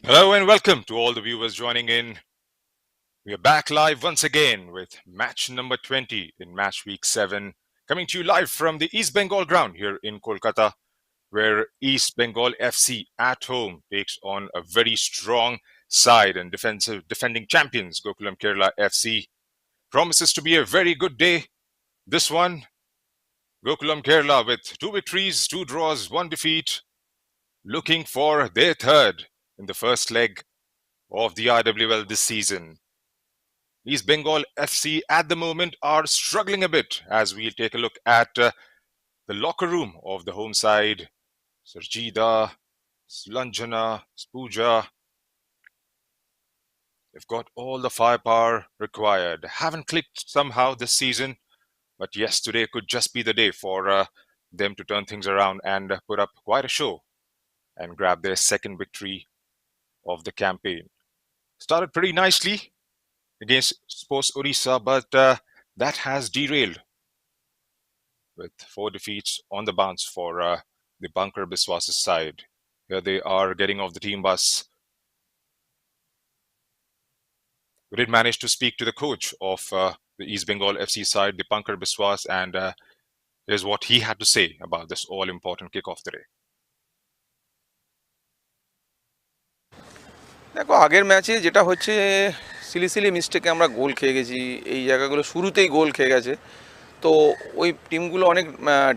Hello and welcome to all the viewers joining in. We are back live once again with match number 20 in match week 7, coming to you live from the East Bengal ground here in Kolkata, where East Bengal FC at home takes on a very strong side and defending champions Gokulam Kerala FC. Promises to be a very good day. This one, Gokulam Kerala with 2 victories, 2 draws, 1 defeat, looking for their third in the first leg of the IWL this season. East Bengal FC at the moment are struggling a bit as we take a look at the locker room of the home side. Sarjida, Slanjana, Spuja. They've got all the firepower required. Haven't clicked somehow this season, but yes, today could just be the day for them to turn things around and put up quite a show and grab their second victory of the campaign. Started pretty nicely against Sports Orissa, but that has derailed with 4 defeats on the bounce for the Bunker Biswas side. Here they are getting off the team bus. We did manage to speak to the coach of the East Bengal FC side, the Bunker Biswas, and here's what he had to say about this all-important kickoff today. দেখো আগের ম্যাচে যেটা হচ্ছে silly silly মিস্টেকে আমরা গোল খেয়ে গেছি, এই জায়গাগুলো শুরুতেই গোল খেয়ে গেছে। তো ওই টিমগুলো অনেক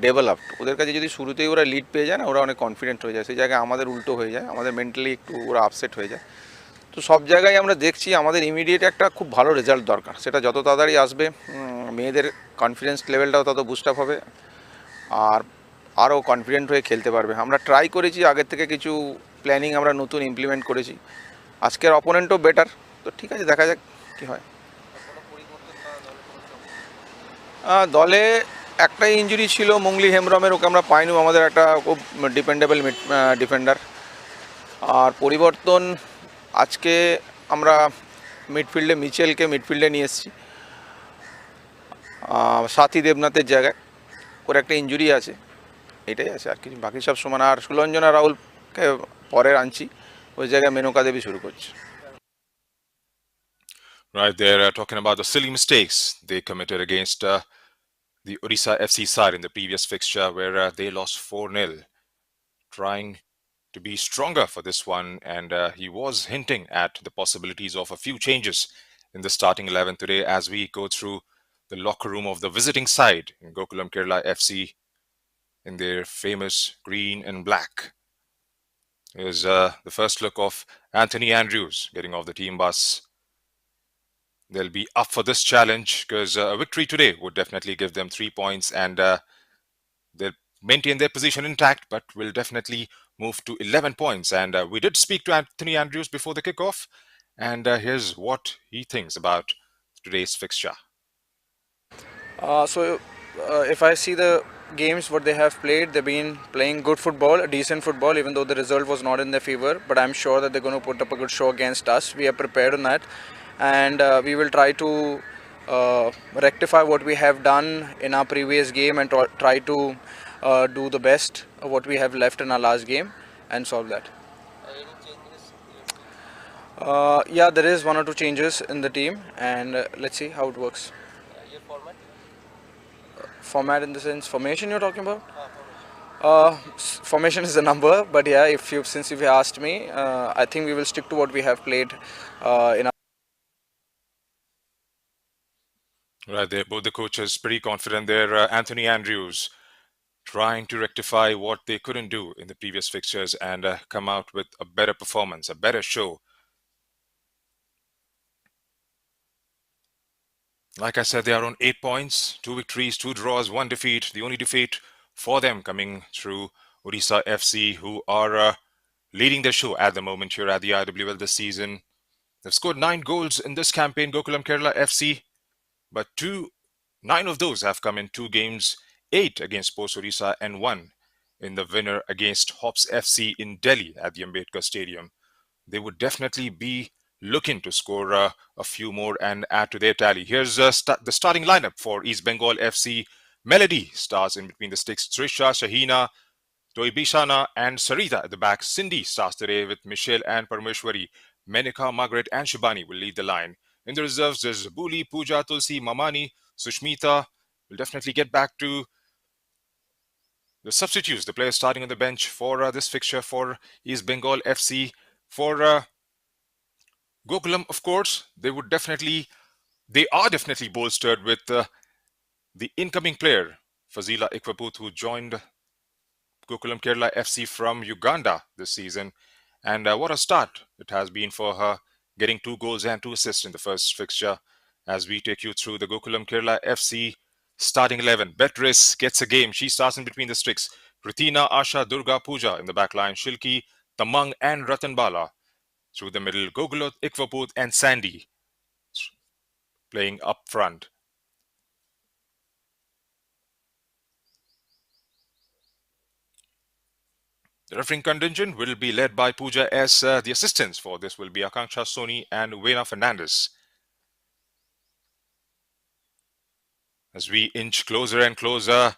ডেভেলপড, ওদের কাছে যদি শুরুতেই ওরা লিড পেয়ে যায় না, ওরা অনেক কনফিডেন্ট হয়ে যায়। সেই জায়গায় আমাদের উল্টো হয়ে যায়, আমাদের মেন্টালি একটু ওরা আপসেট হয়ে যায়। তো সব জায়গায় আমরা দেখছি আমাদের ইমিডিয়েট একটা খুব ভালো রেজাল্ট দরকার, সেটা যত তাড়াতাড়ি আসবে মেয়েদের কনফিডেন্স লেভেলটাও তত বুস্ট আপ হবে আর আরও কনফিডেন্ট হয়ে খেলতে পারবে। আমরা ট্রাই করেছি আগের থেকে কিছু প্ল্যানিং আমরা নতুন ইমপ্লিমেন্ট করেছি। আজকের অপোনেন্টও বেটার, তো ঠিক আছে, দেখা যাক কী হয়। দলে একটাই ইঞ্জুরি ছিল মুঙ্গলি হেমব্রমের, ওকে আমরা পাইনি। আমাদের একটা খুব ডিপেন্ডেবল ডিফেন্ডার। আর পরিবর্তন আজকে আমরা মিডফিল্ডে মিচেলকে মিডফিল্ডে নিয়ে এসেছি সাথী দেবনাথের জায়গায়। ওর একটা ইঞ্জুরি আছে, এটাই আছে, আর কিছু বাকি সব সমান। আর সুলঞ্জনা রাহুলকে পরে আনছি, ওই জায়গায় মেনকা দেবী শুরু করছে। Right, they're talking about the silly mistakes they committed against the Orissa FC side in the previous fixture where they lost 4-0. Trying to be stronger for this one, and he was hinting at the possibilities of a few changes in the starting 11 today as we go through the locker room of the visiting side in Gokulam Kerala FC in their famous green and black. Here's the first look of Anthony Andrews getting off the team bus. They'll be up for this challenge because a victory today would definitely give them 3 points, and they'll maintain their position intact, but will definitely move to 11 points. And we did speak to Anthony Andrews before the kickoff, and here's what he thinks about today's fixture. If I see the games what they have played, they've been playing good football, decent football, even though the result was not in their favor. But I'm sure that they're going to put up a good show against us. We are prepared on that, and we will try to rectify what we have done in our previous game and try to do the best of what we have left in our last game and solve that. Yeah, there is 1 or 2 changes in the team, and let's see how it works. Format in the sense formation you're talking about? Formation is a number, but yeah, since you've asked me, I think we will stick to what we have played in our. Right there, both the coaches pretty confident there. Anthony Andrews trying to rectify what they couldn't do in the previous fixtures and come out with a better performance, a better show. Like I said, they are on 8 points, 2 victories, 2 draws, 1 defeat. The only defeat for them coming through Orissa FC, who are leading their show at the moment here at the IWL this season. They've scored 9 goals in this campaign, Gokulam Kerala FC, but 9 of those have come in 2 games, 8 against Sports Orissa and 1 in the winner against Hops FC in Delhi at the Ambedkar Stadium. They would definitely be looking to score a few more and add to their tally. Here's the starting lineup for East Bengal FC. Melody stars in between the sticks. Trisha, Shahina, Toy Bishana and Sarita at the back. Cindy starts today with Michelle and Parmeshwari. Menika, Margaret, and Shibani will lead the line. In the reserves, there's Buli, Pooja, Tulsi, Mamani, Sushmita. We'll definitely get back to the substitutes, the players starting on the bench for this fixture for East Bengal FC. For Gokulam, of course, they are definitely bolstered with the incoming player, Fazila Ikwaput, who joined Gokulam Kerala FC from Uganda this season. And what a start it has been for her, getting 2 goals and 2 assists in the first fixture. As we take you through the Gokulam Kerala FC starting 11. Beatrice gets a game. She starts in between the sticks. Ritina, Asha, Durga, Puja in the back line. Shilki, Tamang, and Ratan Bala. Through the middle, Gogulot, Ikwaput, and Sandy playing up front. The refereeing contingent will be led by Pooja as the assistants for this will be Akanksha Soni and Vena Fernandez. As we inch closer and closer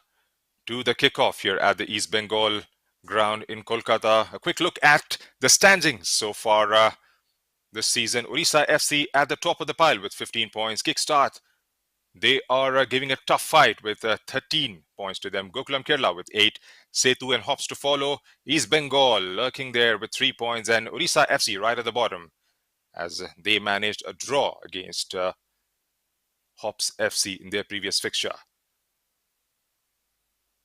to the kickoff here at the East Bengal ground in Kolkata. A quick look at the standings so far this season. Orissa FC at the top of the pile with 15 points. Kickstart, they are giving a tough fight with 13 points to them. Gokulam Kerala with 8. Setu and Hops to follow. East Bengal lurking there with 3 points. And Orissa FC right at the bottom as they managed a draw against Hops FC in their previous fixture.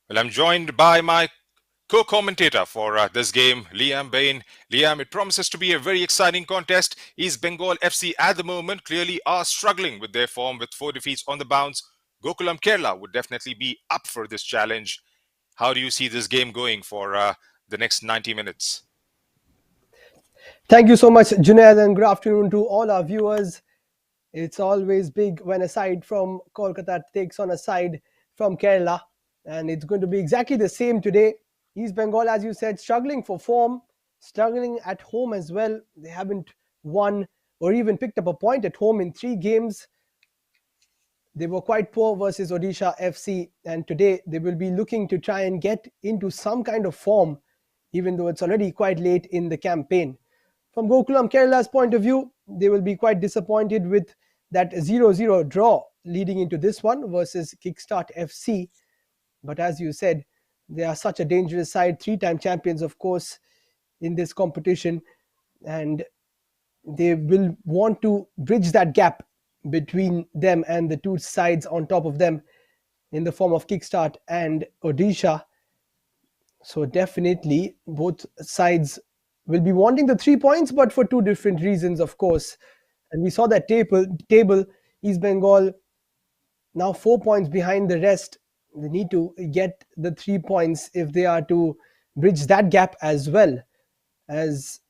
Well, I'm joined by my co-commentator for this game, Liam Bain. Liam, it promises to be a very exciting contest. East Bengal FC at the moment clearly are struggling with their form with 4 defeats on the bounce. Gokulam Kerala would definitely be up for this challenge. How do you see this game going for the next 90 minutes? Thank you so much, Junaid, and good afternoon to all our viewers. It's always big when a side from Kolkata takes on a side from Kerala, and it's going to be exactly the same today. East Bengal, as you said, struggling for form, struggling at home as well. They haven't won or even picked up a point at home in 3 games. They were quite poor versus Odisha FC, and today they will be looking to try and get into some kind of form, even though it's already quite late in the campaign. From Gokulam Kerala's point of view, they will be quite disappointed with that 0-0 draw leading into this one versus Kickstart FC. But as you said, they are such a dangerous side, 3-time champions, of course, in this competition, and they will want to bridge that gap between them and the 2 sides on top of them in the form of Kickstart and Odisha. So definitely both sides will be wanting the 3 points, but for 2 different reasons, of course. And we saw that table East Bengal now 4 points behind the rest. They need to get the 3 points if they are to bridge that gap as well. As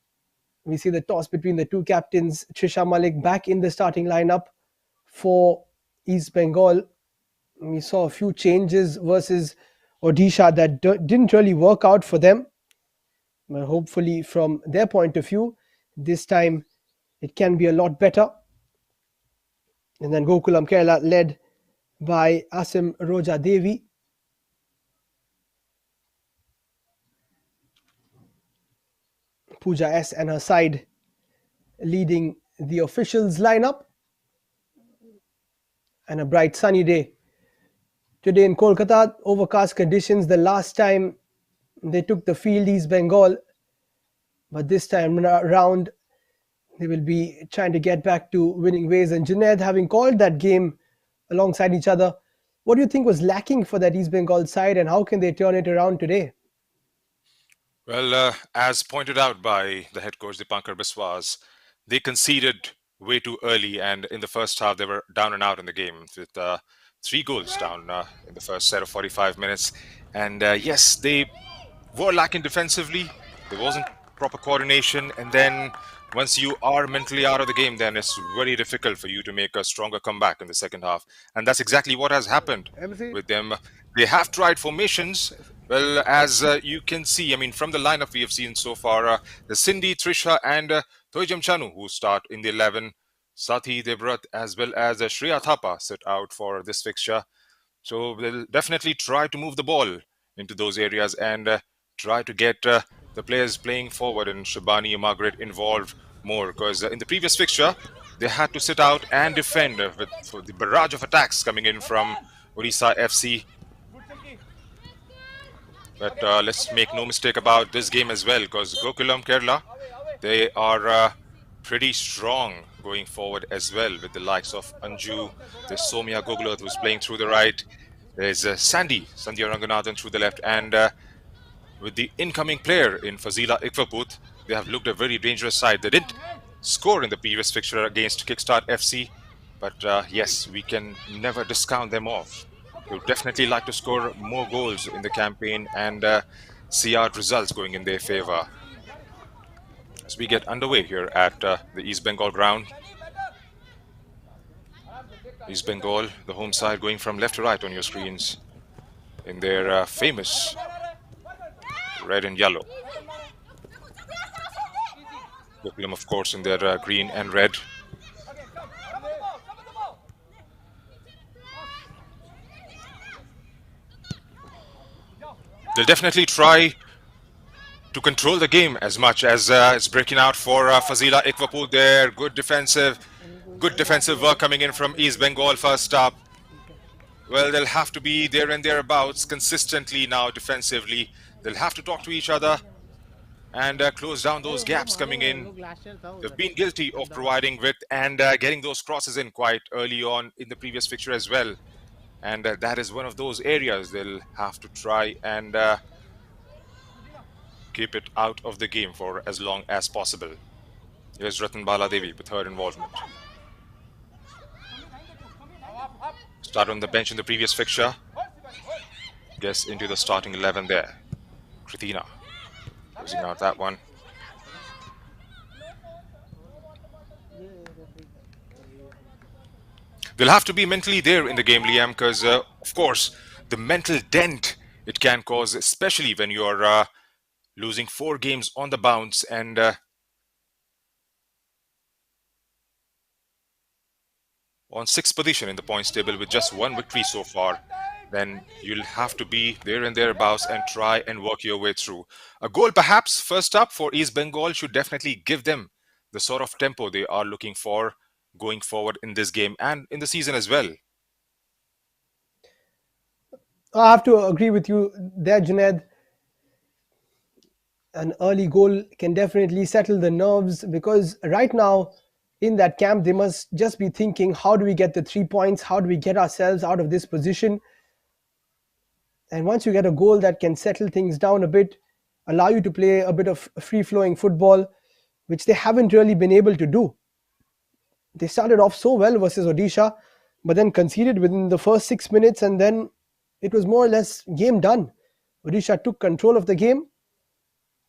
we see the toss between the 2 captains, Trisha Malik back in the starting lineup for East Bengal. We saw a few changes versus Odisha that didn't really work out for them. But hopefully, from their point of view, this time it can be a lot better. And then Gokulam Kerala led by Asim Roja Devi. Pooja S and her side leading the officials lineup. And a bright sunny day today in Kolkata. Overcast conditions. The last time they took the field, East Bengal, but this time around they will be trying to get back to winning ways. And Junaid, having called that game alongside each other, what do you think was lacking for that East Bengal side, and how can they turn it around today? Well, as pointed out by the head coach Dipankar Biswas, they conceded way too early, and in the first half they were down and out in the game with 3 goals down in the first set of 45 minutes. And yes, they were lacking defensively. There wasn't proper coordination, and then once you are mentally out of the game, then it's very difficult for you to make a stronger comeback in the second half. And that's exactly what has happened with them. They have tried formations. Well, as you can see, I mean, from the lineup we have seen so far, the Cindy, Trisha, and Toijam Chanu who start in the 11. Sathi Debrat as well as Shreya Thapa sit out for this fixture. So they'll definitely try to move the ball into those areas and try to get the players playing forward and Shabani and Margaret involved more, because in the previous fixture they had to sit out and defend for the barrage of attacks coming in from Odisha FC. But let's make no mistake about this game as well, because Gokulam Kerala, they are pretty strong going forward as well, with the likes of Anju, there's Somya Gogulath who's playing through the right, there's Sandhya Ranganathan through the left, and with the incoming player in Fazila Ikwaput, they have looked a very dangerous side. They didn't score in the previous fixture against Kickstart FC, but yes, we can never discount them off. We would definitely like to score more goals in the campaign and see our results going in their favor. As we get underway here at the East Bengal ground. East Bengal, the home side, going from left to right on your screens in their famous red and yellow. Gokulam, of course, in their green and red. They'll definitely try to control the game as much as it's breaking out for Fazila Ikwaput there. Good defensive work coming in from East Bengal first up. Well, they'll have to be there and thereabouts consistently now defensively. They'll have to talk to each other and close down those gaps coming in. They've been guilty of providing width and getting those crosses in quite early on in the previous fixture as well. And that is one of those areas they'll have to try and keep it out of the game for as long as possible. Here's Ratan Baladevi with her involvement. Started on the bench in the previous fixture. Gets into the starting 11 there. Kritina closing out that one. They'll have to be mentally there in the game, Liam, because, of course, the mental dent it can cause, especially when you're losing 4 games on the bounce and on 6th position in the points table with just 1 victory so far, then you'll have to be there and thereabouts and try and work your way through. A goal perhaps first up for East Bengal should definitely give them the sort of tempo they are looking for going forward in this game and in the season as well. I have to agree with you there, Junaid. An early goal can definitely settle the nerves, because right now in that camp they must just be thinking, how do we get the 3 points, how do we get ourselves out of this position? And once you get a goal, that can settle things down a bit, allow you to play a bit of free-flowing football, which they haven't really been able to do. They started off so well versus Odisha, but then conceded within the first 6 minutes, and then it was more or less game done. Odisha took control of the game,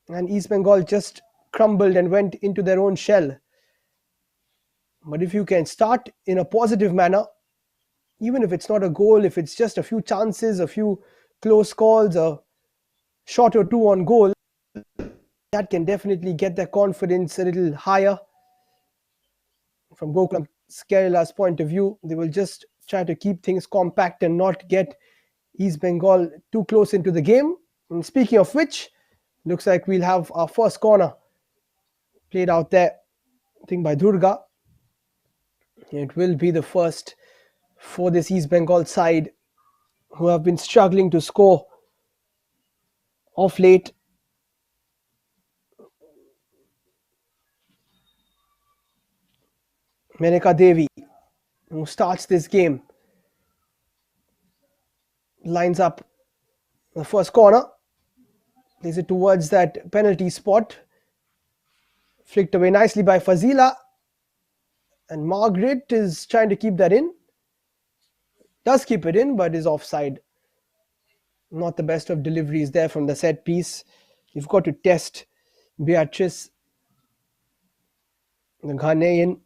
and East Bengal just crumbled and went into their own shell. But if you can start in a positive manner, even if it's not a goal, if it's just a few chances, a few close calls, a shot or two on goal, that can definitely get their confidence a little higher. From Gokulam Kerala's point of view, they will just try to keep things compact and not get East Bengal too close into the game. And speaking of which, looks like we'll have our first corner played out there, I think by Durga. It will be the first for this East Bengal side, who have been struggling to score of late. Menaka Devi, who starts this game, lines up the first corner, plays it towards that penalty spot, flicked away nicely by Fazila, and Margaret is trying to keep that in. Does keep it in, but is offside. Not the best of deliveries there from the set piece. You've got to test Beatrice, the Ghanaian,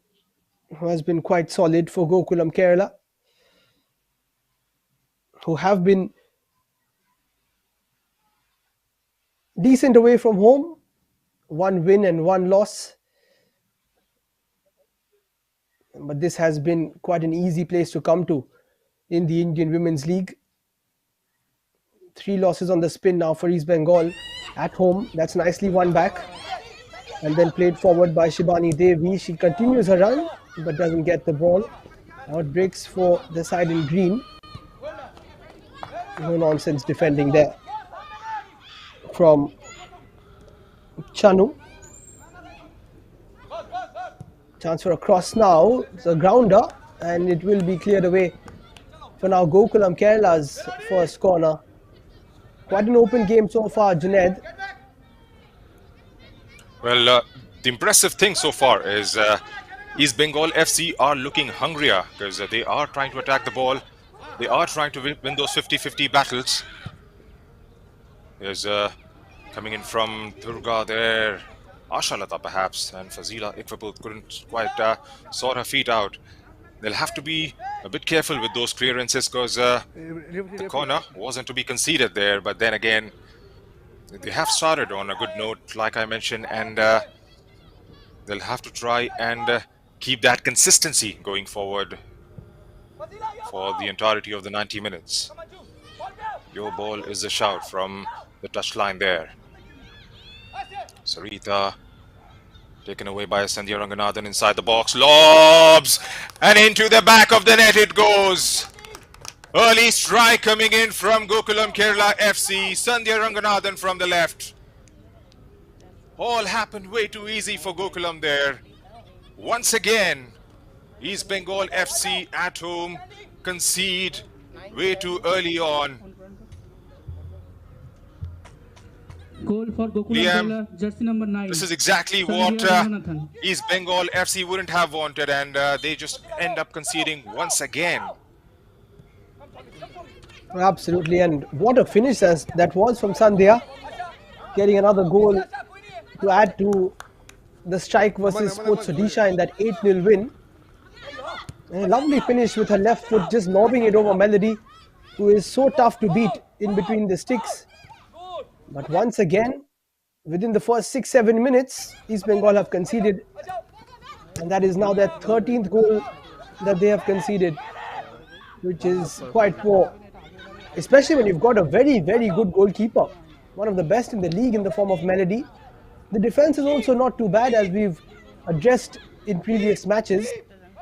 who has been quite solid for Gokulam Kerala, who have been decent away from home. 1 win and 1 loss. But this has been quite an easy place to come to in the Indian Women's League. 3 losses on the spin now for East Bengal. at home. That's nicely won back and then played forward by Shibani Devi. She continues her run but doesn't get the ball. Out breaks for the side in green. No nonsense defending there from Chanu. Chance for a cross now. It's a grounder and it will be cleared away for now. Gokulam, Kerala's first corner. Quite an open game so far, Junaid. Well, the impressive thing so far is East Bengal FC are looking hungrier because they are trying to attack the ball. They are trying to win those 50-50 battles. There's coming in from Durga there. Ashalata perhaps, and Fazila Iqbal couldn't quite sort her feet out. They'll have to be a bit careful with those clearances because the corner wasn't to be conceded there. But then again, they have started on a good note, like I mentioned, and they'll have to try and keep that consistency going forward for the entirety of the 90 minutes. Your ball is a shout from the touchline there. Sarita taken away by Sandhya Ranganathan inside the box. Lobs! And into the back of the net it goes. Early strike coming in from Gokulam Kerala FC. Sandhya Ranganathan from the left. All happened way too easy for Gokulam there. Once again, East Bengal FC at home concede way too early on. Goal for Gokulam Liam, Kerala, jersey number 9. This is exactly what East Bengal FC wouldn't have wanted, and they just end up conceding once again. Absolutely, and what a finish that was from Sandhya, getting another goal to add to the strike versus Sports Odisha in that 8-0 win. And a lovely finish with her left foot, just lobbing it over Melody, who is so tough to beat in between the sticks. But once again, within the first 6-7 minutes, East Bengal have conceded, and that is now their 13th goal that they have conceded, which is quite poor, especially when you've got a very, very good goalkeeper, one of the best in the league in the form of Melody. The defense is also not too bad, as we've addressed in previous matches.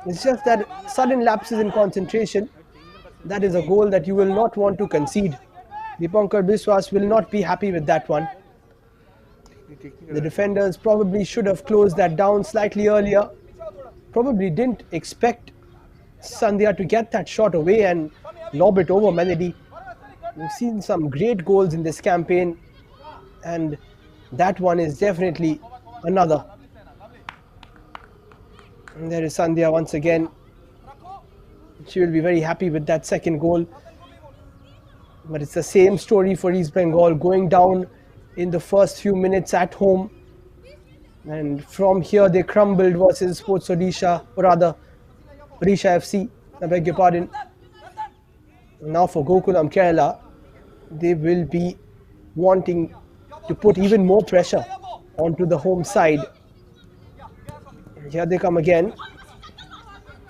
It's just that sudden lapses in concentration, that is a goal that you will not want to concede. Dipankar Biswas will not be happy with that one. The defenders probably should have closed that down slightly earlier. Probably didn't expect Sandhya to get that shot away and lob it over Melody. We've seen some great goals in this campaign, and that one is definitely another. And there is Sandhya once again. She will be very happy with that second goal. But it's the same story for East Bengal, going down in the first few minutes at home. And from here they crumbled versus Sports Odisha, or rather Odisha FC, I beg your pardon. Now for Gokulam Kerala, they will be wanting to put even more pressure onto the home side. Here they come again.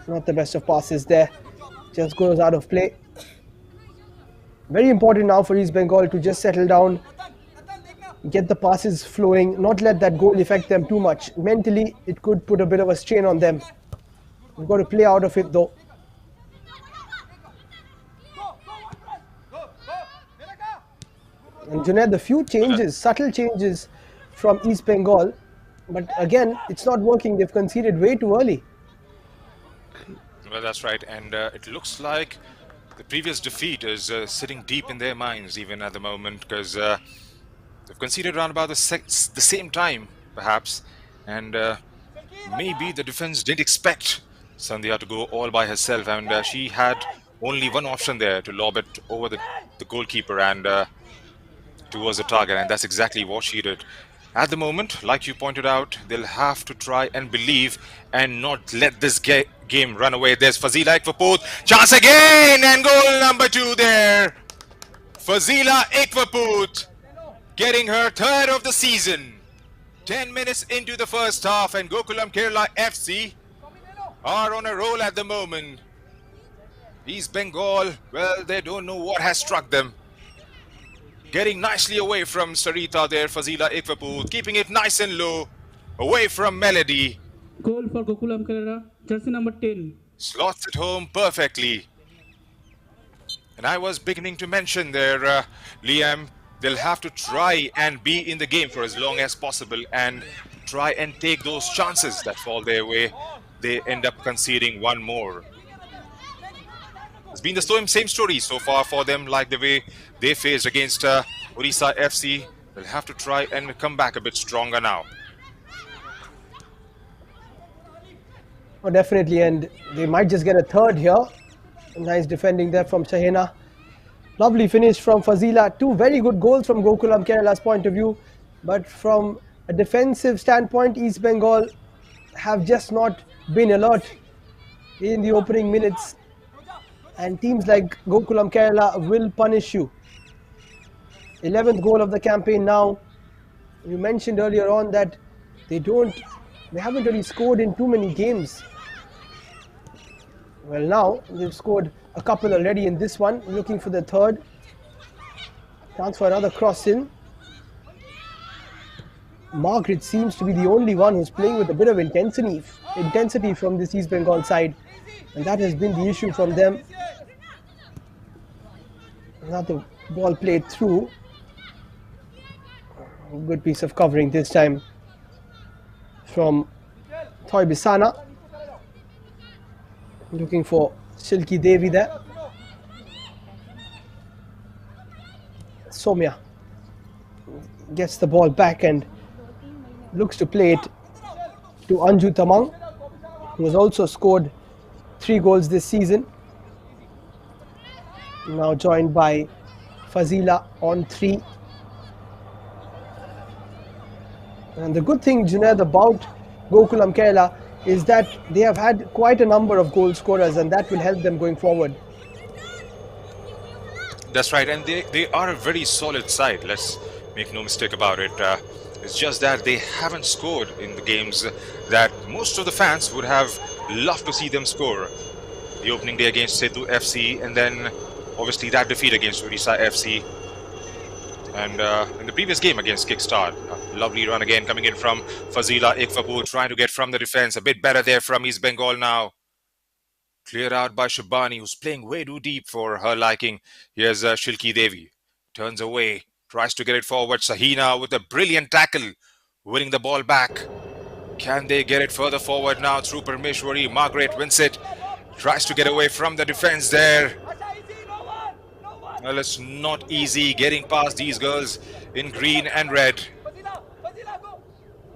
Not the best of passes there. Just goes out of play. Very important now for East Bengal to just settle down, get the passes flowing, not let that goal affect them too much. Mentally, it could put a bit of a strain on them. We've got to play out of it though. And Junaid, a few changes, subtle changes from East Bengal, but again, it's not working. They've conceded way too early. Well, that's right, and it looks like the previous defeat is sitting deep in their minds even at the moment, because they've conceded around about the same time, perhaps, and maybe the defense didn't expect Sandhya to go all by herself, and she had only one option there to lob it over the goalkeeper and towards the target, and that's exactly what she did. At the moment, like you pointed out, they'll have to try and believe and not let this game run away. There's Fazila Iqbal, chance again, and goal number 2 there. Fazila Iqbal getting her 3rd of the season. 10 minutes into the first half, and Gokulam Kerala FC are on a roll at the moment. East Bengal, well, they don't know what has struck them. Getting nicely away from Sarita there, Fazila Ikvaput, keeping it nice and low, away from Melody. Goal for Gokulam Kerala, jersey number 10. Slots it home perfectly. And I was beginning to mention there, Liam, they'll have to try and be in the game for as long as possible and try and take those chances that fall their way. They end up conceding one more. It's been the same story so far for them, like the way they faced against Odisha FC. They'll have to try and come back a bit stronger now. Oh, definitely, and they might just get a third here. Nice defending there from Shahina. Lovely finish from Fazila. Two very good goals from Gokulam Kerala's point of view, but from a defensive standpoint, East Bengal have just not been alert in the opening minutes, and teams like Gokulam Kerala will punish you. 11th goal of the campaign now. You mentioned earlier on that they haven't really scored in too many games. Well, now they've scored a couple already in this one, looking for the third. Chance for another cross in. Margaret seems to be the only one who's playing with a bit of intensity from this East Bengal side, and that has been the issue from them. Another ball played through. Good piece of covering this time from Thoy Bisana. Looking for Shilki Devi there. Somya gets the ball back and looks to play it to Anju Tamang, who has also scored 3 goals this season. Now joined by Fazila on 3. And the good thing, Junaid, about Gokulam Kerala is that they have had quite a number of goal scorers, and that will help them going forward. That's right, and they are a very solid side. Let's make no mistake about it. It's just that they haven't scored in the games that most of the fans would have loved to see them score. The opening day against Setu FC, and then obviously that defeat against Odisha FC. And in the previous game against Kickstart, a lovely run again coming in from Fazila Ikvapur, trying to get from the defense. A bit better there from East Bengal now. Cleared out by Shabani, who's playing way too deep for her liking. Here's Shilki Devi. Turns away, tries to get it forward. Sahina with a brilliant tackle, winning the ball back. Can they get it further forward now through Parmeshwari? Margaret wins it. Tries to get away from the defense there. Well, it's not easy getting past these girls in green and red.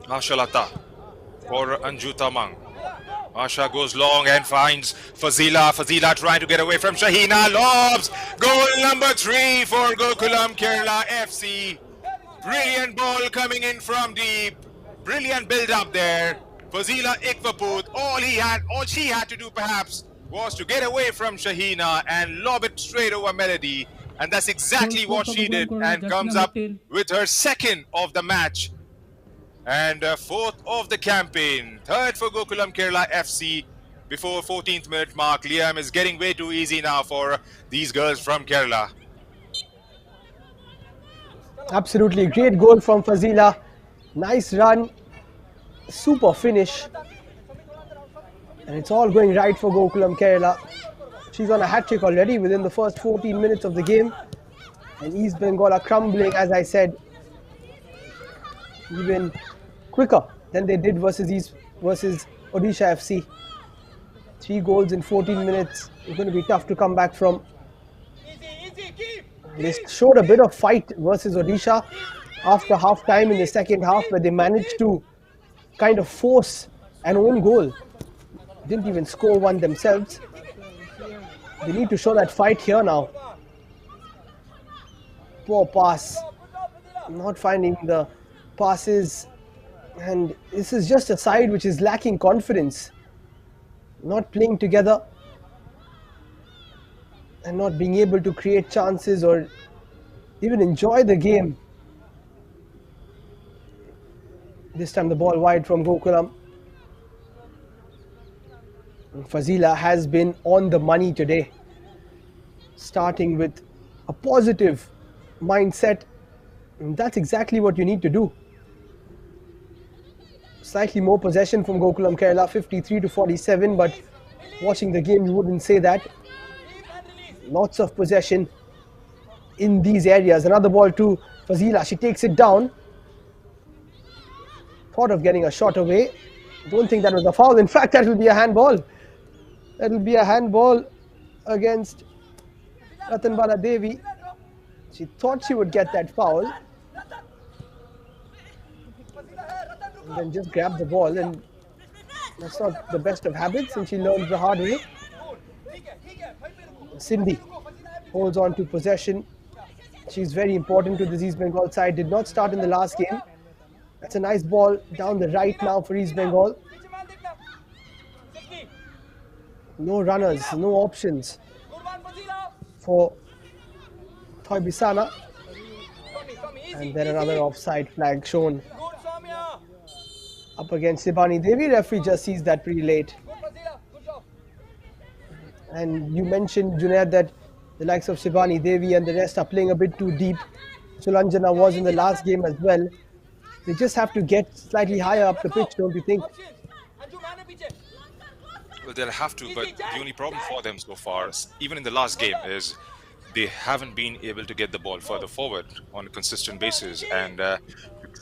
Ashalata for Anju Tamang. Asha goes long and finds Fazila. Fazila trying to get away from Shahina. Lobs. Goal number 3 for Gokulam Kerala FC. Brilliant ball coming in from deep. Brilliant build up there. Fazila Ikvaput. All she had to do perhaps was to get away from Shahina and lob it straight over Melody. And that's exactly what she did, and comes up with her second of the match and fourth of the campaign. Third for Gokulam Kerala FC before 14th minute mark. Liam is getting way too easy now for these girls from Kerala. Absolutely great goal from Fazila. Nice run, super finish, and it's all going right for Gokulam Kerala. She's on a hat-trick already within the first 14 minutes of the game. And East Bengal are crumbling, as I said, even quicker than they did versus Odisha FC. 3 goals in 14 minutes. It's going to be tough to come back from. They showed a bit of fight versus Odisha after half-time in the second half, where they managed to kind of force an own goal. Didn't even score one themselves. They need to show that fight here now. Poor pass. Not finding the passes. And this is just a side which is lacking confidence. Not playing together. And not being able to create chances or even enjoy the game. This time the ball wide from Gokulam. Fazila has been on the money today, starting with a positive mindset. And that's exactly what you need to do. Slightly more possession from Gokulam Kerala, 53-47, but watching the game, you wouldn't say that. Lots of possession in these areas. Another ball to Fazila. She takes it down. Thought of getting a shot away. Don't think that was a foul. In fact, that will be a handball. That will be a handball against Ratanbala Devi. She thought she would get that foul. And then just grabbed the ball, and that's not the best of habits, and she learned the hard way. Cindy holds on to possession. She's very important to the East Bengal side. Did not start in the last game. That's a nice ball down the right now for East Bengal. No runners, no options for Thoibisana. And then another offside flag shown up against Sibani Devi. Referee just sees that pretty late. And you mentioned, Junaid, that the likes of Sibani Devi and the rest are playing a bit too deep. Sulanjana was in the last game as well. They just have to get slightly higher up the pitch, don't you think? Well, they'll have to, but the only problem for them so far, even in the last game, is they haven't been able to get the ball further forward on a consistent basis. And to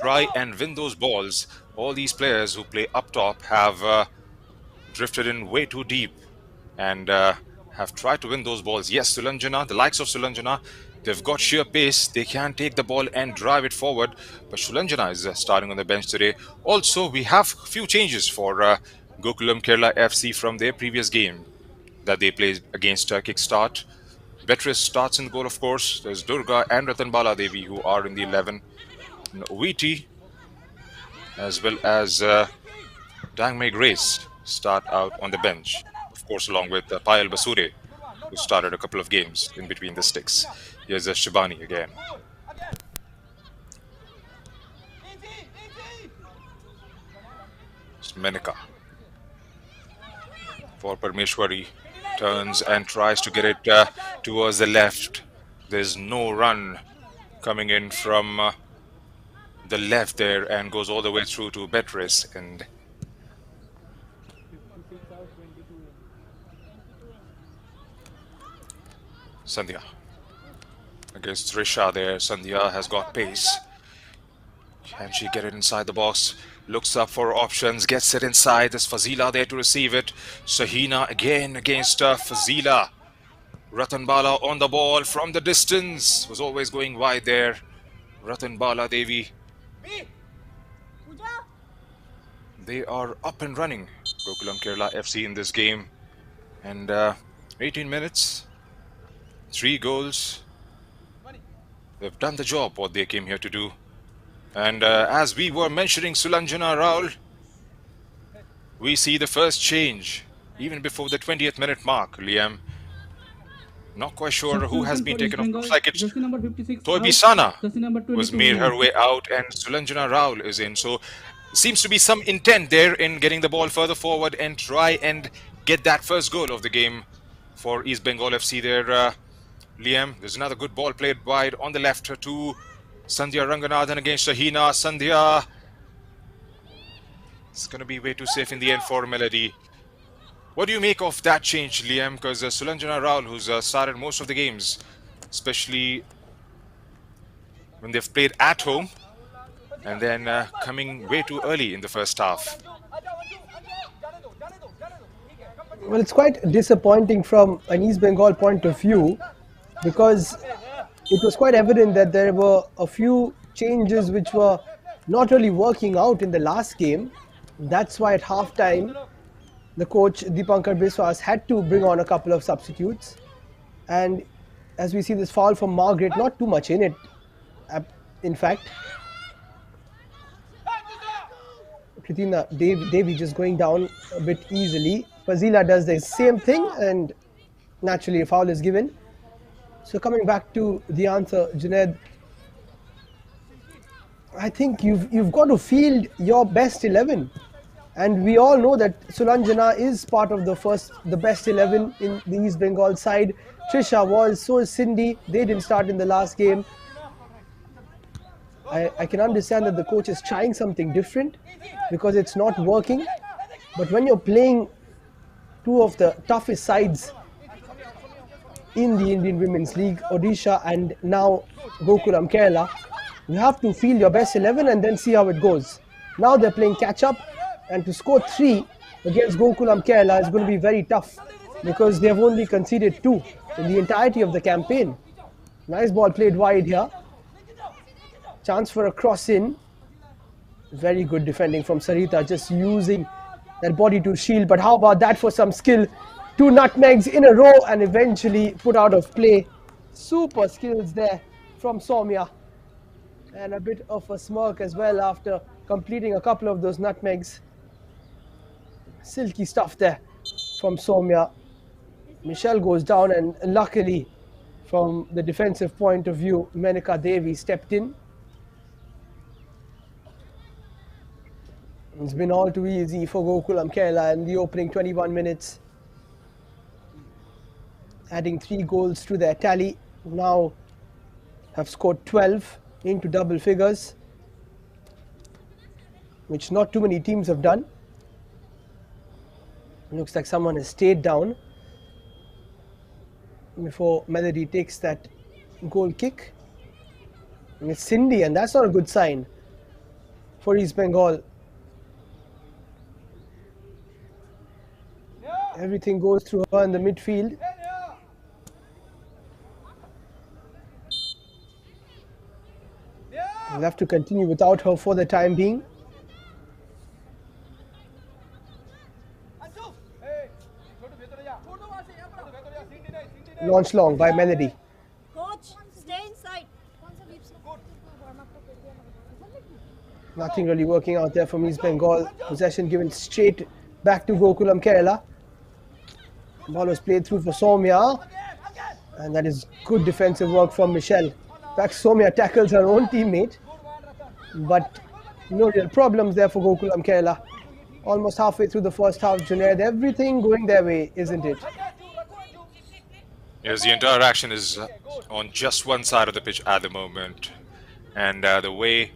try and win those balls, all these players who play up top have drifted in way too deep and have tried to win those balls. Yes, Sulanjana, the likes of Sulanjana, they've got sheer pace. They can take the ball and drive it forward. But Sulanjana is starting on the bench today. Also, we have a few changes for Gokulam Kerala FC from their previous game that they played against Kickstart. Beatrice starts in the goal, of course. There's Durga and Ratanbala Devi who are in the 11. Oviti, as well as Dangmei Grace, start out on the bench. Of course, along with Payal Basure, who started a couple of games in between the sticks. Here's Shibani again. It's Menika. For Parmeshwari, turns and tries to get it towards the left. There's no run coming in from the left there and goes all the way through to Beatrice. And Sandhya against Trisha there. Sandhya has got pace. Can she get it inside the box? Looks up for options, gets it inside. There's Fazila there to receive it. Sahina again against Fazila. Ratanbala on the ball from the distance. Was always going wide there. Ratanbala Devi. They are up and running, Gokulam Kerala FC, in this game. And 18 minutes, 3 goals. They've done the job, what they came here to do. And as we were mentioning Sulanjana Raul, we see the first change, even before the 20th minute mark, Liam. Not quite sure who has been taken off. Looks like it's Toibisana was made her way out and Sulanjana Raul is in. So seems to be some intent there in getting the ball further forward and try and get that first goal of the game for East Bengal FC there, Liam. There's another good ball played wide on the left to Sandhya Ranganathan against Shahina. Sandhya. It's going to be way too safe in the end for Melody. What do you make of that change, Liam? Because Sulanjana Raul, who's started most of the games, especially when they've played at home, and then coming way too early in the first half. Well, it's quite disappointing from an East Bengal point of view, because it was quite evident that there were a few changes which were not really working out in the last game. That's why at halftime, the coach Deepankar Biswas had to bring on a couple of substitutes. And as we see this foul from Margaret, not too much in it, in fact. Kritina Devi just going down a bit easily. Fazila does the same thing, and naturally a foul is given. So coming back to the answer, Junaid, I think you've got to field your best 11, and we all know that Sulanjana is part of the best 11 in the East Bengal side. Trisha was, so is Cindy. They didn't start in the last game. I can understand that the coach is trying something different because it's not working. But when you're playing two of the toughest sides in the Indian Women's League, Odisha and now Gokulam Kerala, you have to field your best 11 and then see how it goes. Now they're playing catch up, and to score 3 against Gokulam Kerala is going to be very tough because they have only conceded 2 in the entirety of the campaign. Nice ball played wide here. Chance for a cross in. Very good defending from Sarita, just using that body to shield. But how about that for some skill? 2 nutmegs in a row and eventually put out of play. Super skills there from Soumya. And a bit of a smirk as well after completing a couple of those nutmegs. Silky stuff there from Soumya. Michelle goes down, and luckily from the defensive point of view, Menika Devi stepped in. It's been all too easy for Gokulam Kerala in the opening 21 minutes. Adding 3 goals to their tally. Now have scored 12 into double figures, which not too many teams have done. Looks like someone has stayed down before Melody takes that goal kick. And it's Cindy, and that's not a good sign for East Bengal. Everything goes through her in the midfield. We'll have to continue without her for the time being. Launched long by Melody. Coach, stay inside. Nothing really working out there from East Bengal. Possession given straight back to Gokulam Kerala. Ball was played through for Soumya. And that is good defensive work from Michelle. In fact, Soumya tackles her own teammate. But no real problems there for Gokulam Kerala. Almost halfway through the first half, Junaid. Everything going their way, isn't it? Yes, the entire action is on just one side of the pitch at the moment. And the way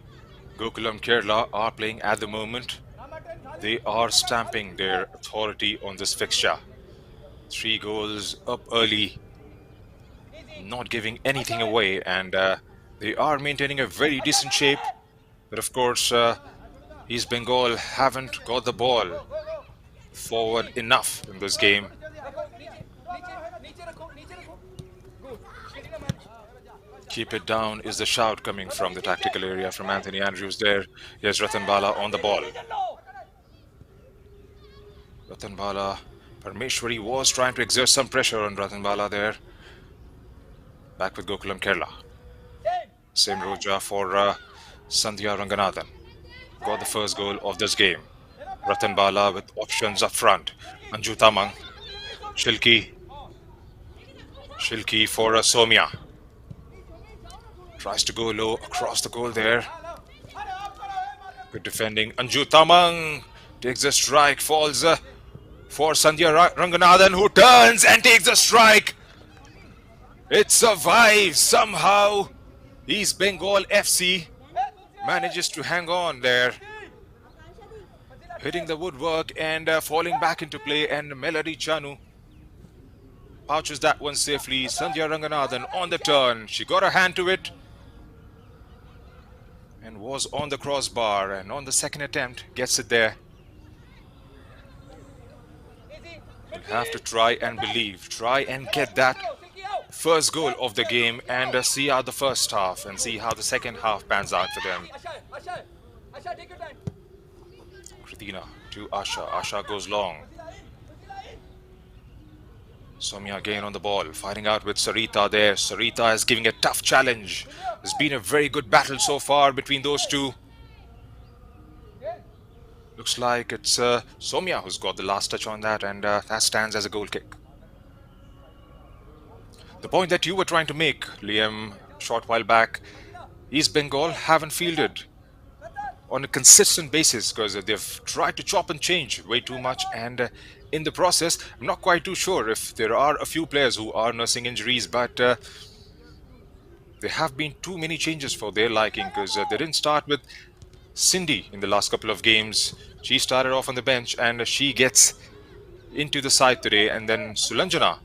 Gokulam Kerala are playing at the moment, they are stamping their authority on this fixture. 3 goals up early, not giving anything away, and they are maintaining a very decent shape. But of course, East Bengal haven't got the ball forward enough in this game. Keep it down is the shout coming from the tactical area from Anthony Andrews there. Here's Ratan Bala on the ball. Ratan Bala, Parmeshwari was trying to exert some pressure on Ratan Bala there. Back with Gokulam Kerala. Same Roja for Sandhya Ranganathan. Got the first goal of this game. Ratan Bala with options up front. Anju Tamang. Shilki for Soumya. Tries to go low across the goal there. Good defending. Anju Tamang takes the strike. Falls for Sandhya Ranganathan, who turns and takes the strike. It survives somehow. East Bengal FC manages to hang on there. Hitting the woodwork and falling back into play, and Melody Chanu pouches that one safely. Sandhya Ranganathan on the turn. She got her hand to it and was on the crossbar, and on the second attempt gets it there. You have to try and believe, try and get that first goal of the game and see out the first half and see how the second half pans out for them. Kritina to Asha. Asha goes long. Soumya again on the ball, fighting out with Sarita there. Sarita is giving a tough challenge. There's been a very good battle so far between those two. Looks like it's Soumya who's got the last touch on that, and that stands as a goal kick. The point that you were trying to make, Liam, a short while back, East Bengal haven't fielded on a consistent basis because they've tried to chop and change way too much, and in the process, I'm not quite too sure if there are a few players who are nursing injuries, but there have been too many changes for their liking, because they didn't start with Cindy in the last couple of games. She started off on the bench and she gets into the side today, and then Sulanjana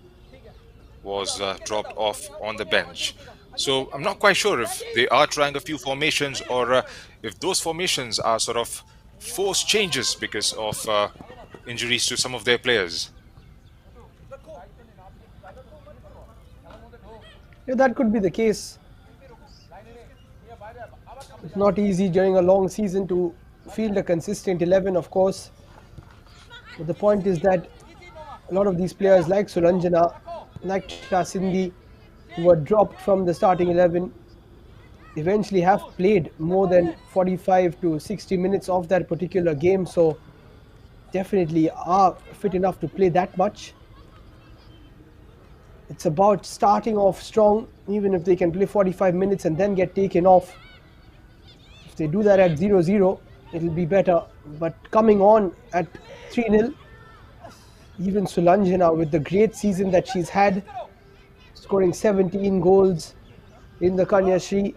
was dropped off on the bench. So I'm not quite sure if they are trying a few formations, or if those formations are sort of forced changes because of injuries to some of their players. Yeah, that could be the case. It's not easy during a long season to field a consistent 11, of course. But the point is that a lot of these players like Sulanjana, like Sindhi, who were dropped from the starting 11, eventually have played more than 45 to 60 minutes of that particular game. So definitely are fit enough to play that much. It's about starting off strong, even if they can play 45 minutes and then get taken off. If they do that at 0-0, it'll be better. But coming on at 3-0, even Sulanjana, with the great season that she's had, scoring 17 goals in the Kanya Shri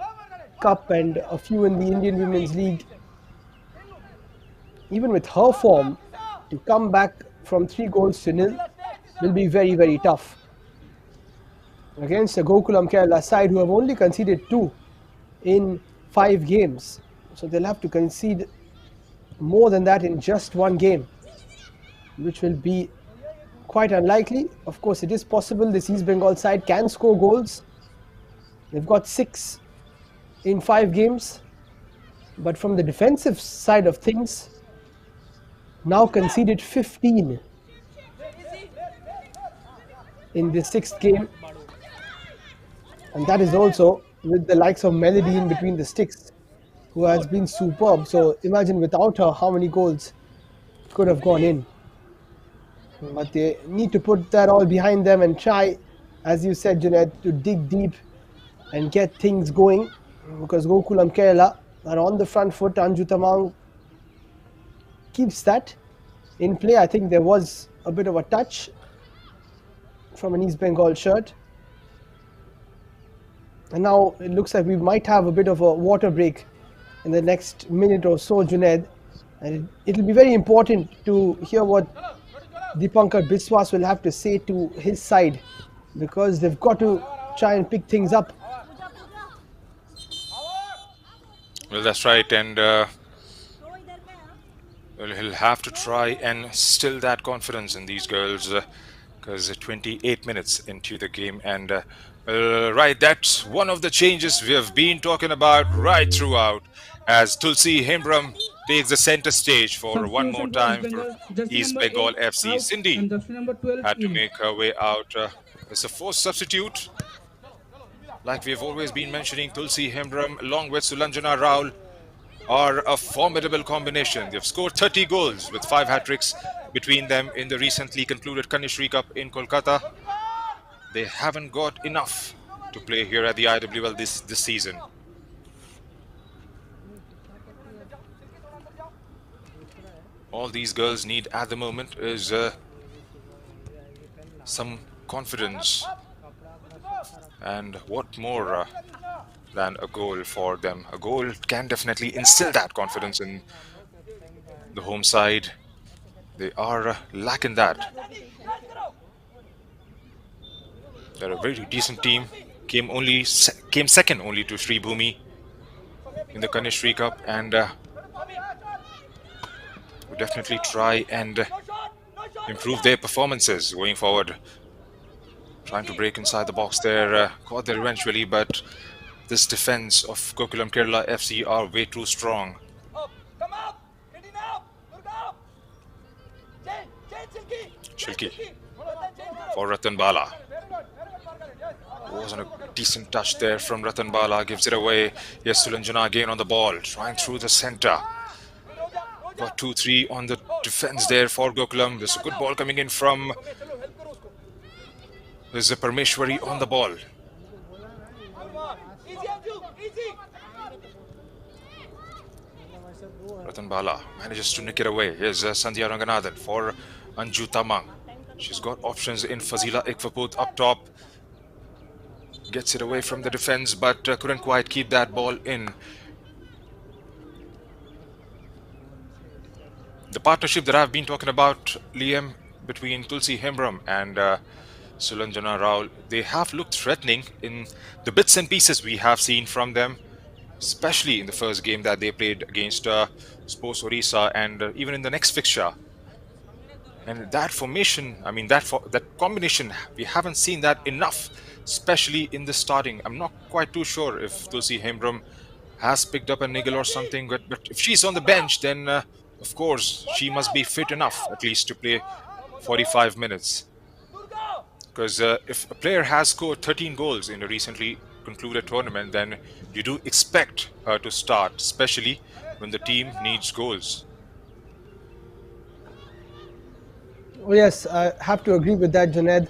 Cup and a few in the Indian Women's League, even with her form, to come back from 3-0 will be very, very tough. Against the Gokulam Kerala side, who have only conceded 2 in 5 games. So they'll have to concede more than that in just one game, which will be quite unlikely. Of course, it is possible this East Bengal side can score goals. They've got 6 in 5 games. But from the defensive side of things, now conceded 15 in the 6th game. And that is also with the likes of Melody in between the sticks, who has been superb. So imagine without her, how many goals could have gone in. But they need to put that all behind them and try, as you said, Junaid, to dig deep and get things going. Because Gokulam Kerala are on the front foot. Anju Tamang keeps that in play. I think there was a bit of a touch from an East Bengal shirt. And now it looks like we might have a bit of a water break in the next minute or so, Junaid. And it'll be very important to hear what Dipankar Biswas will have to say to his side, because they've got to try and pick things up. Well, that's right, and well, he'll have to try and still that confidence in these girls, because 28 minutes into the game, and right, that's one of the changes we have been talking about right throughout, as Tulsi Hembram takes the center stage for one more Substitution for East time for Bengal. Jersey East number Bengal 8 FC. out Cindy and jersey number 12 had to in. make her way out. It's a forced substitute. Like we've always been mentioning, Tulsi Hembram along with Sulanjana Raul are a formidable combination. They've scored 30 goals with 5 hat-tricks between them in the recently concluded Kanishri Cup in Kolkata. They haven't got enough to play here at the IWL this season. All these girls need at the moment is some confidence, and what more than a goal for them. A goal can definitely instill that confidence in the home side. They are lacking that. They're a very decent team. Came second only to Sri Bhumi in the Kanishri Cup, and will definitely try and improve their performances going forward. Trying to break inside the box there, got there eventually, but this defense of Gokulam Kerala FC are way too strong. Shilki for Ratan Bala. Wasn't a decent touch there from Ratan Bala, gives it away. Yes, Sulanjana again on the ball, trying through the center. Got 2-3 on the defense there for Gokulam. There's a good ball coming in from there's a Parmeshwari on the ball. Ratan Bala manages to nick it away. Here's Sandhya Ranganathan for Anju Tamang. She's got options in Fazila Ikvaput up top. Gets it away from the defense, but couldn't quite keep that ball in. The partnership that I've been talking about, Liam, between Tulsi Hembram and Sulanjana Rao, they have looked threatening in the bits and pieces we have seen from them, especially in the first game that they played against Sports Orissa, and even in the next fixture. And that formation, I mean, that combination, we haven't seen that enough, especially in the starting. I'm not quite too sure if Tulsi Hembram has picked up a niggle or something, but if she's on the bench, then of course she must be fit enough at least to play 45 minutes. Because if a player has scored 13 goals in a recently concluded tournament, then you do expect her to start, especially when the team needs goals. Oh, yes, I have to agree with that, Junaid.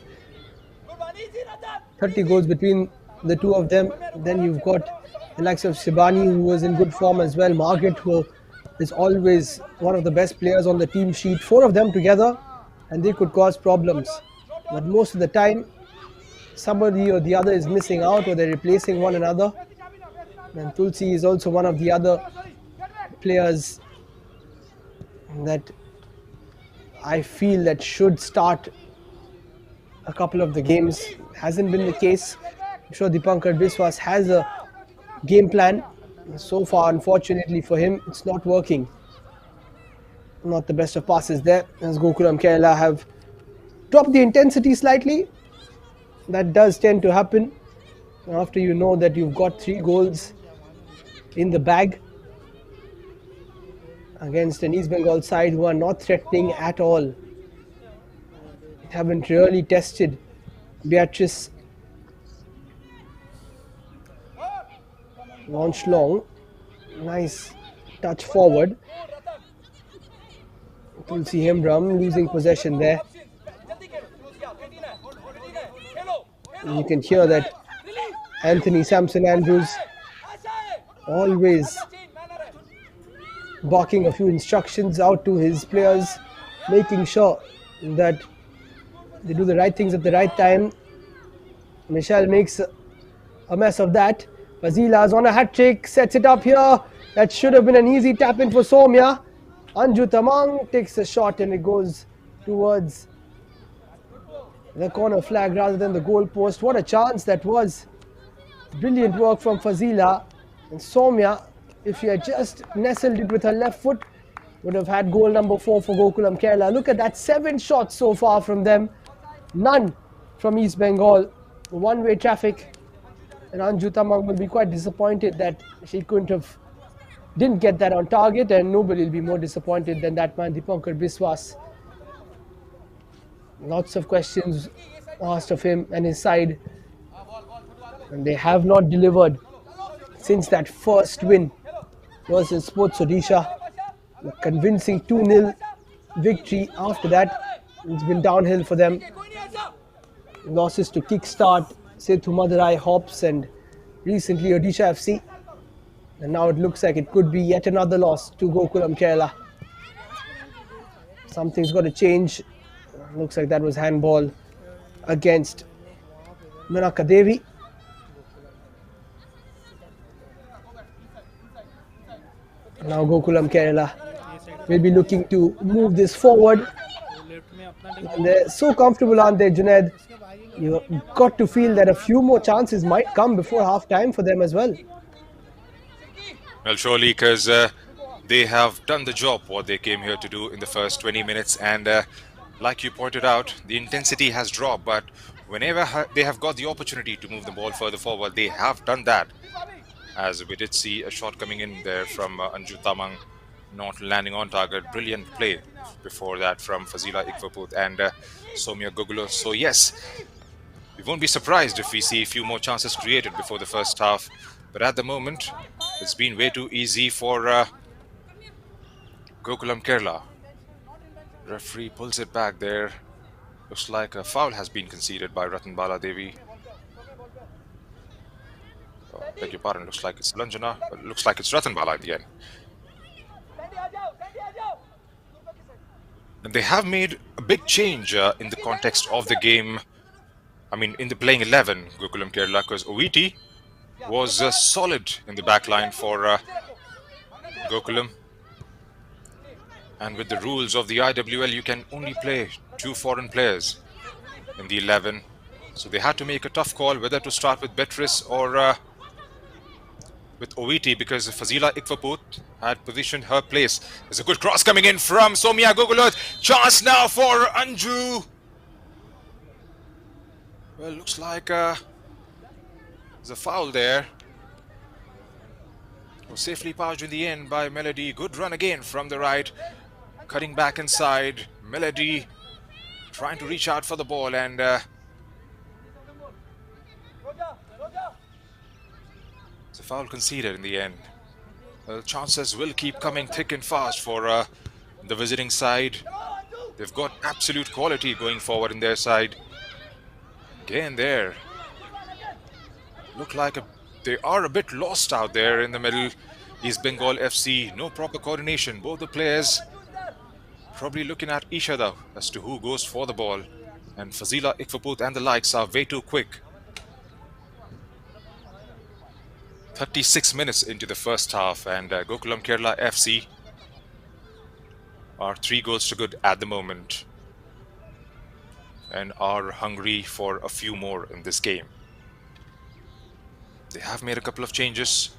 30 goals between the two of them. Then you've got the likes of Shibani, who was in good form as well. Margaret, who is always one of the best players on the team sheet. Four of them together, and they could cause problems. But most of the time, somebody or the other is missing out, or they're replacing one another. And Tulsi is also one of the other players that I feel that should start a couple of the games. Hasn't been the case. I'm sure Dipankar Biswas has a game plan. So far, unfortunately for him, it's not working. Not the best of passes there, as Gokulam Kerala have dropped the intensity slightly. That does tend to happen after you know that you've got 3 goals in the bag against an East Bengal side who are not threatening at all. Haven't really tested Beatrice. Launched long. Nice touch forward. Tulsi Hembram losing possession there. And you can hear that Anthony Samson Andrews always barking a few instructions out to his players, making sure that they do the right things at the right time. Michelle makes a mess of that. Fazila's on a hat trick, sets it up here. That should have been an easy tap in for Somya. Anju Tamang takes a shot and it goes towards the corner flag rather than the goal post. What a chance that was. Brilliant work from Fazila. And Somya, if she had just nestled it with her left foot, would have had goal number 4 for Gokulam Kerala. Look at that, 7 shots so far from them. None from East Bengal. One-way traffic. And Anju Tamang will be quite disappointed that she didn't get that on target, and nobody will be more disappointed than that man, Dipankar Biswas. Lots of questions asked of him and his side, and they have not delivered since that first win versus Sports Odisha. A convincing 2-0 victory after that. It's been downhill for them. Losses to Kickstart, Sethu Madurai, Hops, and recently Odisha FC. And now it looks like it could be yet another loss to Gokulam Kerala. Something's got to change. Looks like that was handball against Manaka Devi. Now Gokulam Kerala will be looking to move this forward. And they're so comfortable, aren't they, Junaid? You've got to feel that a few more chances might come before half time for them as well. Well, surely, because they have done the job what they came here to do in the first 20 minutes, and like you pointed out, the intensity has dropped, but whenever they have got the opportunity to move the ball further forward, they have done that. As we did see a shot coming in there from Anju Tamang, not landing on target. Brilliant play before that from Fazila Ikvaput and Somya Gogulo. So yes, we won't be surprised if we see a few more chances created before the first half. But at the moment, it's been way too easy for Gokulam Kerala. Referee pulls it back there. Looks like a foul has been conceded by Ratnbala Devi. Beg your pardon, looks like it's Lanjana, but it looks like it's Ratnbala at the end. And they have made a big change in the context of the game in the playing 11, Gokulam Kerala, because Oviti was solid in the back line for Gokulam. And with the rules of the IWL, you can only play 2 foreign players in the 11. So they had to make a tough call whether to start with Beatrice or with Oviti, because Fazila Ikvaput had positioned her place. There's a good cross coming in from Somia Gogulat. Chance now for Anju. Well, looks like there's a foul there. Was safely passed in the end by Melody. Good run again from the right. Cutting back inside. Melody trying to reach out for the ball, and the foul conceded in the end. Well, chances will keep coming thick and fast for the visiting side. They've got absolute quality going forward in their side. Again there. Look like they are a bit lost out there in the middle. East Bengal FC, no proper coordination. Both the players probably looking at each other as to who goes for the ball. And Fazila Ikvaput and the likes are way too quick. 36 minutes into the first half, and Gokulam Kerala FC are 3 goals to good at the moment and are hungry for a few more in this game. They have made a couple of changes.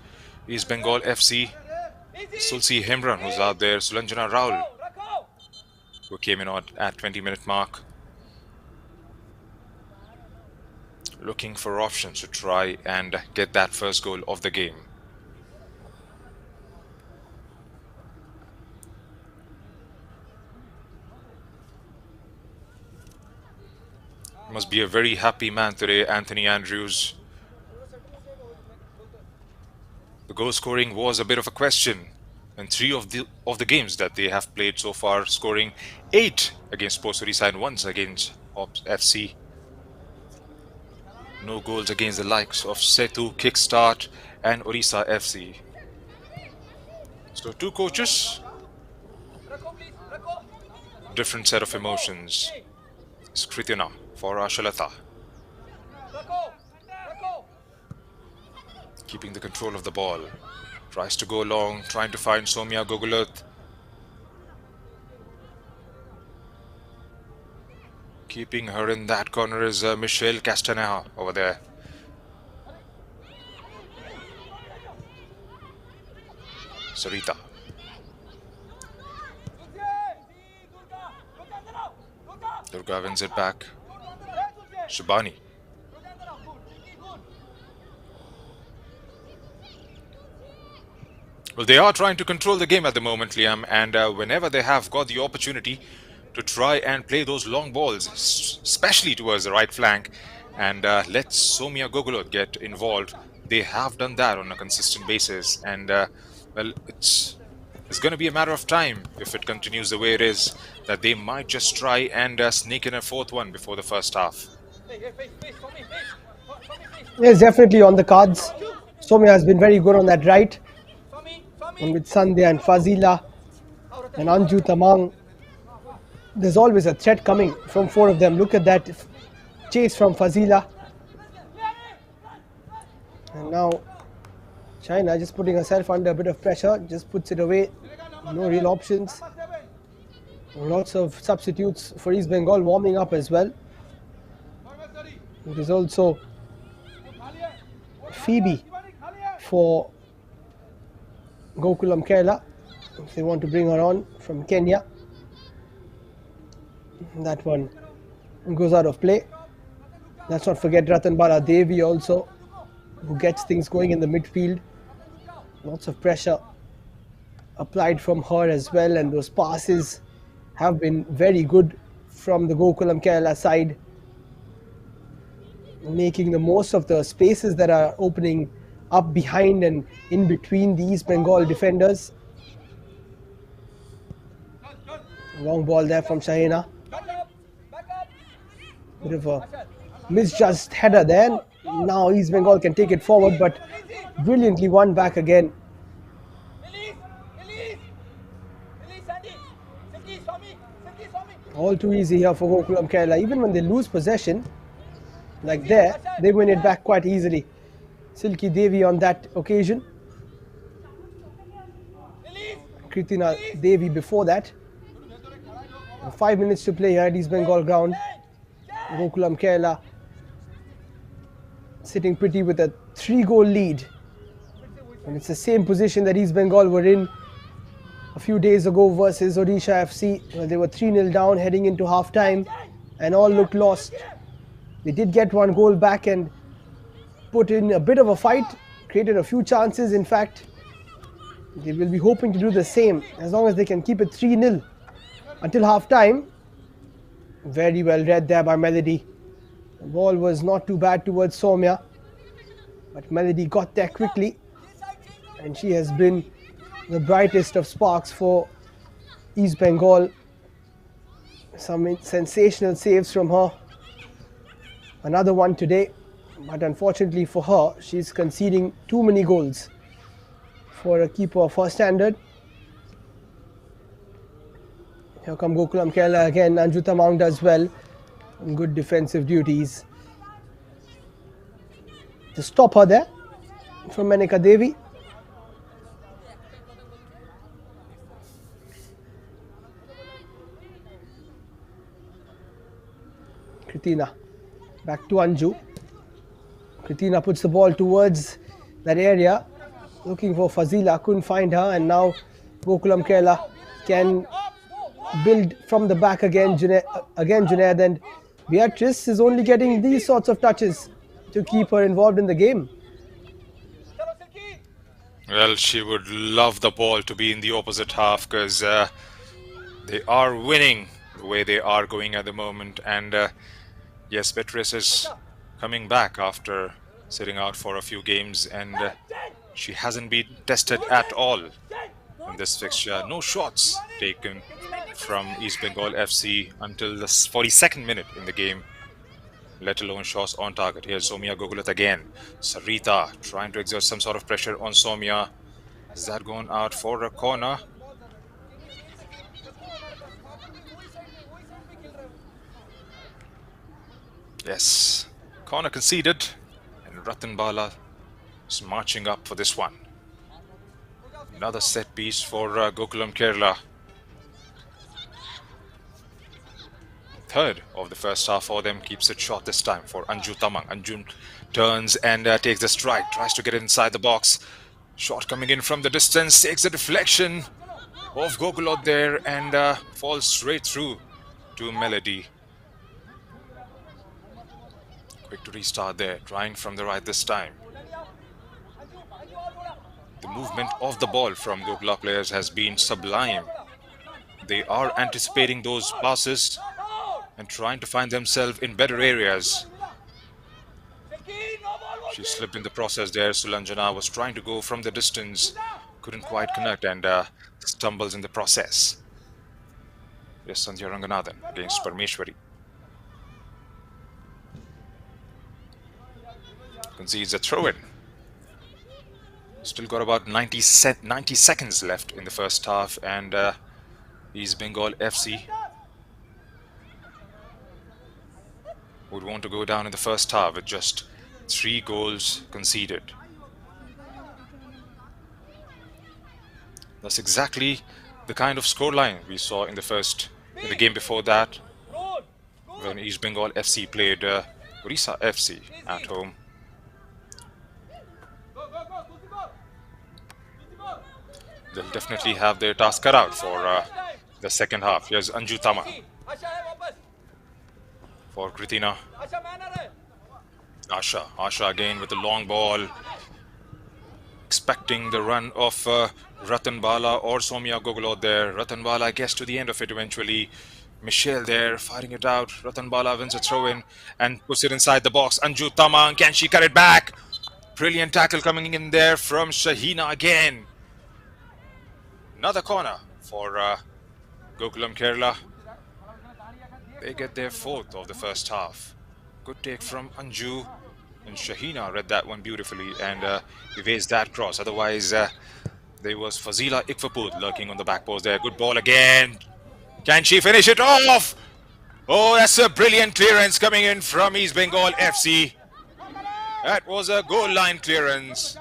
East Bengal FC, Sulsi Himran, who's out there, Sulanjana Raul, who came in at 20-minute mark. Looking for options to try and get that first goal of the game. Must be a very happy man today, Anthony Andrews. The goal scoring was a bit of a question in 3 of the games that they have played so far, scoring 8 against Sports Odisha and once against Ops FC. No goals against the likes of Setu, Kickstart and Odisha FC. So 2 coaches, different set of emotions. Skritina for Ashalata. Keeping the control of the ball. Tries to go long, trying to find Somia Gogulat. Keeping her in that corner is Michelle Castaneda over there. Sarita. Durga wins it back. Shubhani. Well, they are trying to control the game at the moment, Liam, and whenever they have got the opportunity to try and play those long balls, especially towards the right flank, and let Somia Gogolot get involved, they have done that on a consistent basis. And well, it's going to be a matter of time, if it continues the way it is, that they might just try and sneak in a 4th one before the first half. Yes, definitely on the cards. Somia has been very good on that right. And with Sandhya and Fazila and Anju Tamang, there's always a threat coming from 4 of them. Look at that chase from Fazila. And now China just putting herself under a bit of pressure, just puts it away. No real options. Lots of substitutes for East Bengal warming up as well. It is also Phoebe for Gokulam Kerala, if they want to bring her on from Kenya. That one goes out of play. Let's not forget Ratanbala Devi also, who gets things going in the midfield. Lots of pressure applied from her as well, and those passes have been very good from the Gokulam Kerala side, making the most of the spaces that are opening up behind and in between the East Bengal defenders. Long ball there from Shahina. Bit of a misjudged header there. Now East Bengal can take it forward, but brilliantly won back again. All too easy here for Gokulam Kerala. Even when they lose possession, like there, they win it back quite easily. Silky Devi on that occasion. Kritina Devi before that. 5 minutes to play here at East Bengal ground. Gokulam Kerala sitting pretty with a 3-goal lead. And it's the same position that East Bengal were in a few days ago versus Odisha FC, where they were 3-0 down heading into half-time and all looked lost. They did get 1 goal back and put in a bit of a fight, created a few chances. In fact, they will be hoping to do the same as long as they can keep it 3-0 until half-time. Very well read there by Melody. The ball was not too bad towards Soumya, but Melody got there quickly, and she has been the brightest of sparks for East Bengal. Some sensational saves from her. Another one today, but unfortunately for her, she's conceding too many goals for a keeper of her standard. Here come Gokulam Kerala again. Anju Tamang does well. Good defensive duties to stop her there from Menika Devi. Kritina back to Anju. Kritina puts the ball towards that area, looking for Fazila, couldn't find her, and now Gokulam Kerala can build from the back again. Junaid, and Beatrice is only getting these sorts of touches to keep her involved in the game. Well, she would love the ball to be in the opposite half because they are winning the way they are going at the moment. And yes, Beatrice is coming back after sitting out for a few games, and she hasn't been tested at all in this fixture. No shots taken from East Bengal FC until the 42nd minute in the game, let alone shots on target. Here's Soumya Gogulat again. Sarita trying to exert some sort of pressure on Soumya. Is that going out for a corner? Yes, corner conceded, and Ratan Bala is marching up for this one. Another set piece for Gokulam Kerala. Third of the first half for them, keeps it short this time for Anju Tamang. Anju turns and takes the strike, tries to get it inside the box. Shot coming in from the distance, takes the deflection of Gokulot there and falls straight through to Melody. Quick to restart there, trying from the right this time. The movement of the ball from Gokula players has been sublime. They are anticipating those passes and trying to find themselves in better areas. She slipped in the process there. Sulanjana was trying to go from the distance, couldn't quite connect, and stumbles in the process. Yes, Sandhya Ranganathan against Parmeshwari. Concedes a throw-in. Still got about 90 seconds left in the first half, and East Bengal FC would want to go down in the first half with just 3 goals conceded. That's exactly the kind of scoreline we saw in the game before that, when East Bengal FC played Orissa FC at home. They'll definitely have their task cut out for the second half. Here's Anju Tama for Kritina. Asha again with the long ball, expecting the run of Ratan Bala or Soumya Gogolot there. Ratan Bala gets to the end of it eventually. Michelle there firing it out. Ratan Bala wins a throw-in and puts it inside the box. Anju Tamang, can she cut it back? Brilliant tackle coming in there from Shahina again. Another corner for Gokulam Kerala. They get their 4th of the first half. Good take from Anju, and Shahina read that one beautifully and evades that cross. Otherwise, there was Fazila Ikfapud lurking on the back post there. Good ball again. Can she finish it off? Oh, that's a brilliant clearance coming in from East Bengal FC. That was a goal line clearance.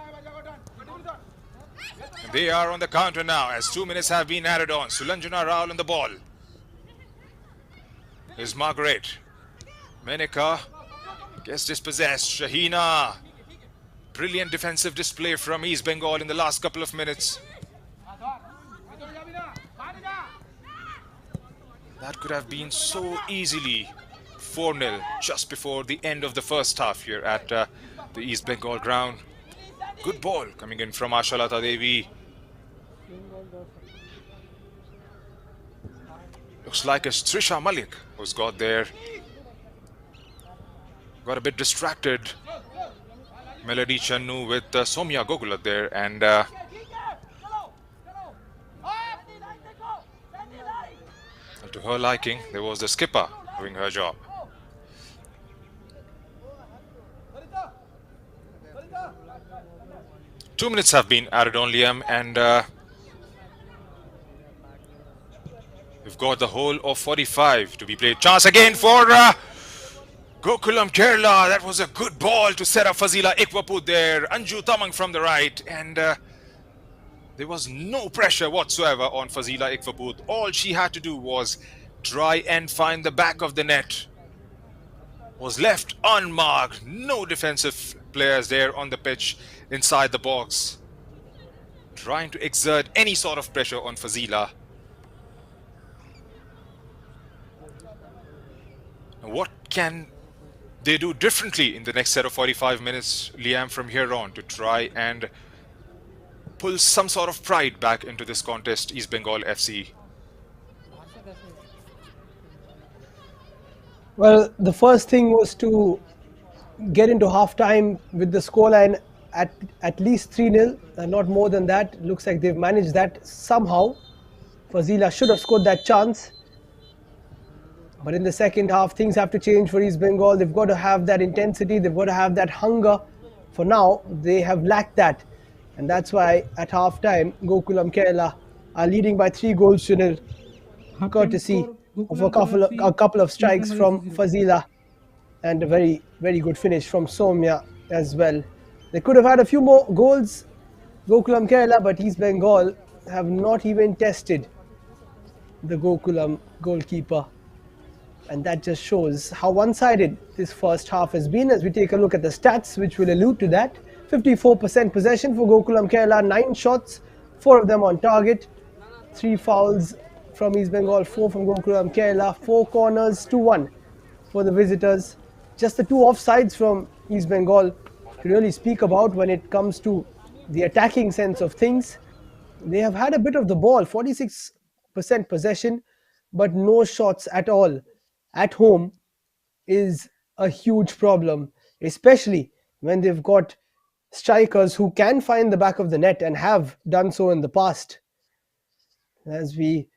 And they are on the counter now as 2 minutes have been added on. Sulanjana Rao on the ball. Here's Margaret. Menika gets dispossessed. Shahina. Brilliant defensive display from East Bengal in the last couple of minutes. That could have been so easily 4-0 just before the end of the first half here at the East Bengal ground. Good ball coming in from Ashalata Devi. Looks like it's Trisha Malik who's got there. Got a bit distracted. Melody Channu with Somya Gokula there, and to her liking, there was the skipper doing her job. Two minutes have been added on, Liam, and we've got the whole of 45 to be played. Chance again for Gokulam Kerala. That was a good ball to set up Fazila Ikwaput there. Anju Tamang from the right, and there was no pressure whatsoever on Fazila Ikwaput. All she had to do was try and find the back of the net. Was left unmarked. No defensive players there on the pitch inside the box, trying to exert any sort of pressure on Fazila. What can they do differently in the next set of 45 minutes, Liam, from here on to try and pull some sort of pride back into this contest, East Bengal FC? Well, the first thing was to get into half-time with the scoreline at least 3-0, and not more than that. Looks like they've managed that somehow. Fazila should have scored that chance. But in the second half, things have to change for East Bengal. They've got to have that intensity. They've got to have that hunger. For now, they have lacked that. And that's why at half-time, Gokulam Kerala are leading by 3-0, courtesy of a couple of strikes from Fazila and a very, very good finish from Somya as well. They could have had a few more goals, Gokulam Kerala, but East Bengal have not even tested the Gokulam goalkeeper. And that just shows how one-sided this first half has been. As we take a look at the stats, which will allude to that. 54% possession for Gokulam Kerala, 9 shots, 4 of them on target, 3 fouls from East Bengal, 4 from Gokulam Kerala, 4 corners, 2-1 for the visitors. Just the 2 offsides from East Bengal to really speak about when it comes to the attacking sense of things. They have had a bit of the ball, 46% possession, but no shots at all at home is a huge problem, especially when they've got strikers who can find the back of the net and have done so in the past. As we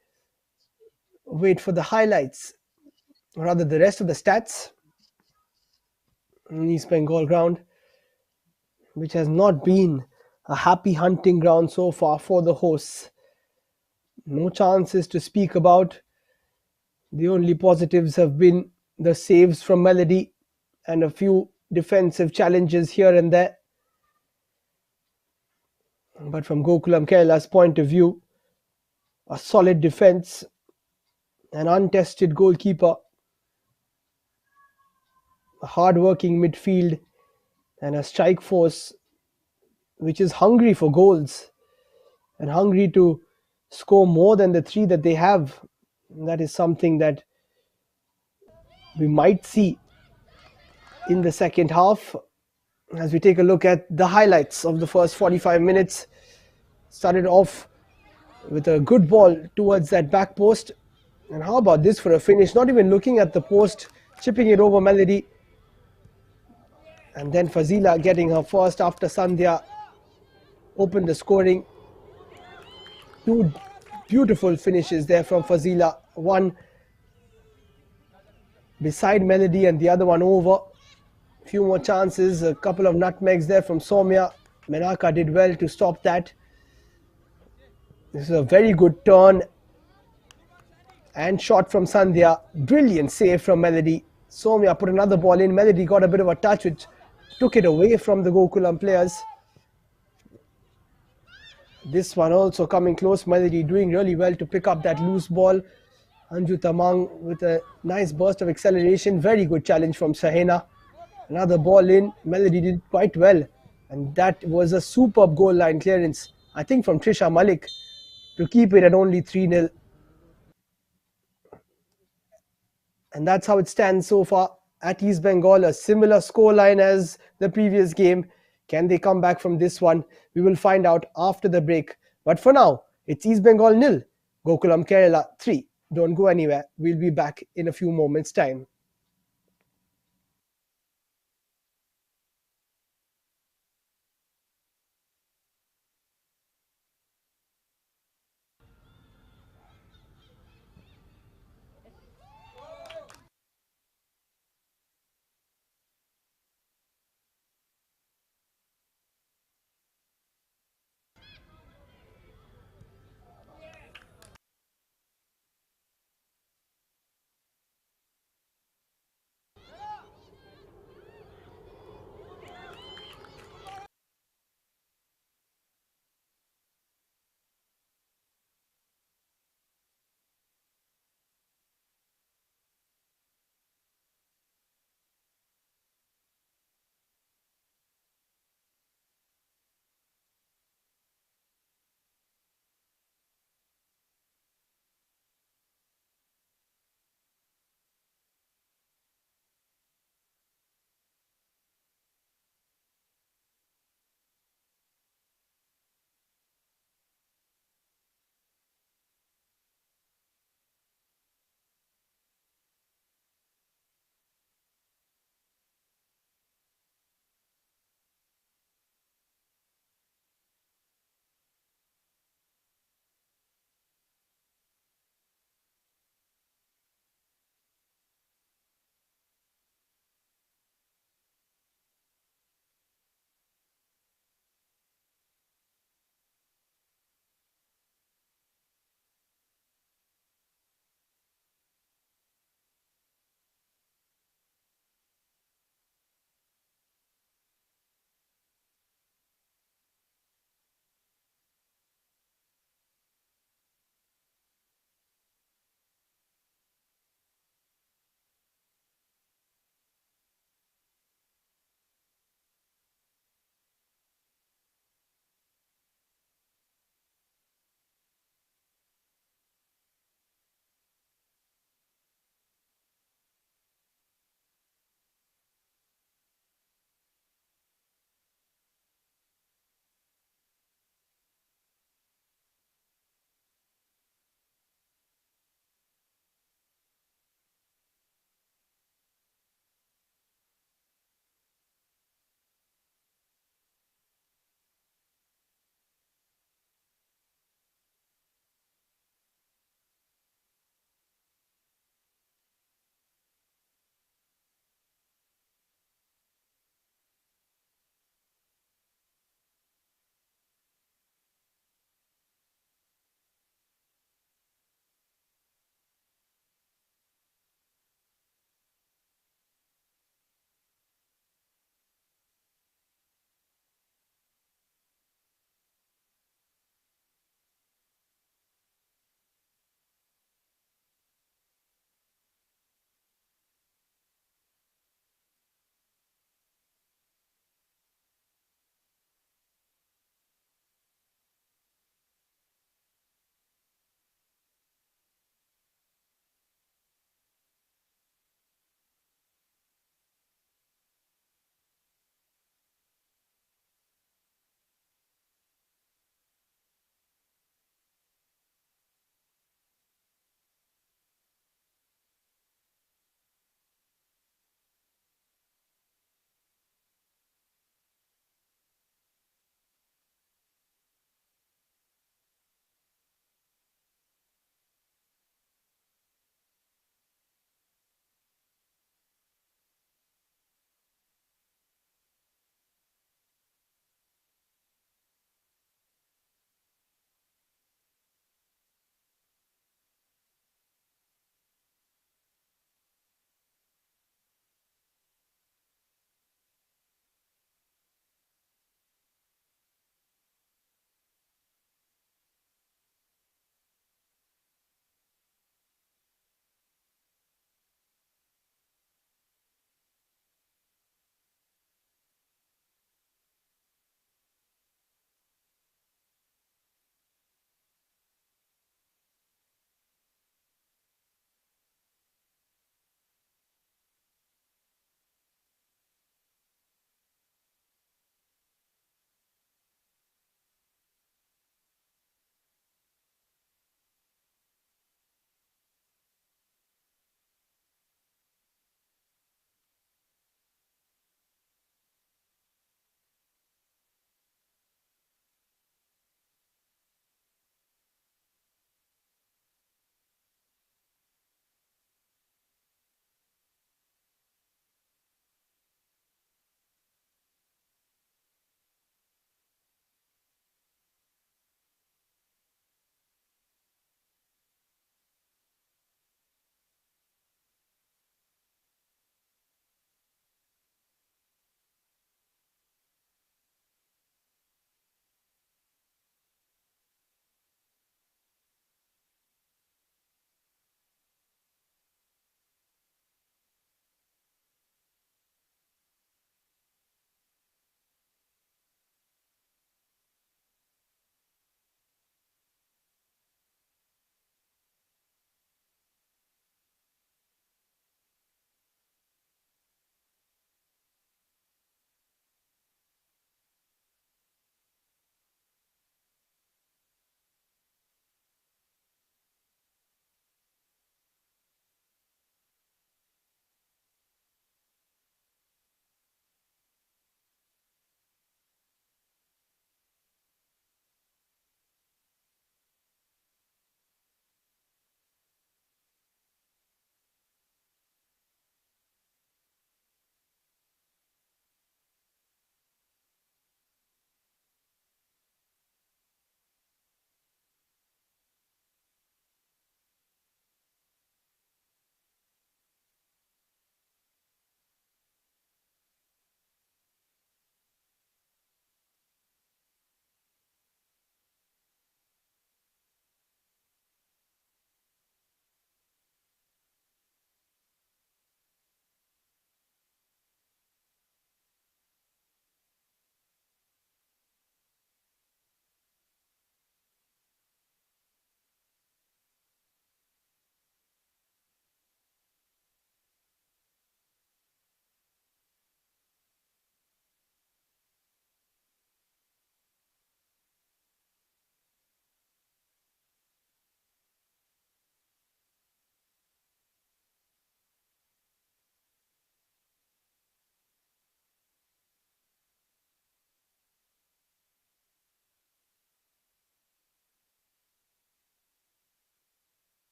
wait for the highlights, or rather the rest of the stats in East Bengal ground, which has not been a happy hunting ground so far for the hosts. No chances to speak about. The only positives have been the saves from Melody and a few defensive challenges here and there. But from Gokulam Kerala's point of view, a solid defense, an untested goalkeeper, a hard-working midfield, and a strike force which is hungry for goals and hungry to score more than the 3 that they have. And that is something that we might see in the second half. As we take a look at the highlights of the first 45 minutes, started off with a good ball towards that back post. And how about this for a finish? Not even looking at the post, chipping it over Melody. And then Fazila getting her first after Sandhya opened the scoring. 2 beautiful finishes there from Fazila. One beside Melody and the other one over. Few more chances, a couple of nutmegs there from Somya. Menaka did well to stop that. This is a very good turn And shot from Sandhya. Brilliant save from Melody. Somya put another ball in. Melody got a bit of a touch which took it away from the Gokulam players. This one also coming close. Melody doing really well to pick up that loose ball. Anju Tamang with a nice burst of acceleration. Very good challenge from Sahena. Another ball in. Melody did quite well. And that was a superb goal line clearance, I think, from Trisha Malik to keep it at only 3-0. And that's how it stands so far at East Bengal. A similar scoreline as the previous game. Can they come back from this one? We will find out after the break. But for now, it's East Bengal 0, Gokulam Kerala 3. Don't go anywhere. We'll be back in a few moments' time.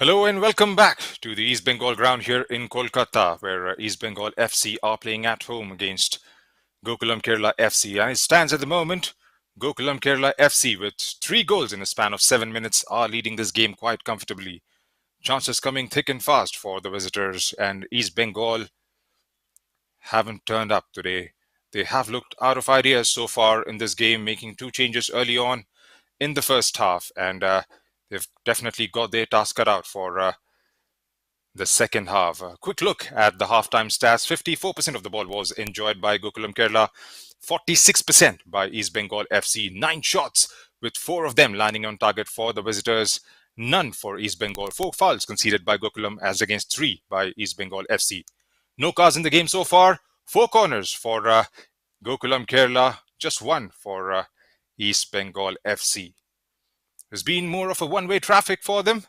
Hello and welcome back to the East Bengal ground here in Kolkata, where East Bengal FC are playing at home against Gokulam Kerala FC. And it stands at the moment, Gokulam Kerala FC with 3 goals in a span of 7 minutes are leading this game quite comfortably. Chances coming thick and fast for the visitors, and East Bengal haven't turned up today. They have looked out of ideas so far in this game, making 2 changes early on in the first half, and they've definitely got their task cut out for the second half. A quick look at the halftime stats. 54% of the ball was enjoyed by Gokulam Kerala, 46% by East Bengal FC. 9 shots, with 4 of them landing on target for the visitors. None for East Bengal. 4 fouls conceded by Gokulam as against 3 by East Bengal FC. No cars in the game so far. 4 corners for Gokulam Kerala. Just 1 for East Bengal FC. There's been more of a one-way traffic for them.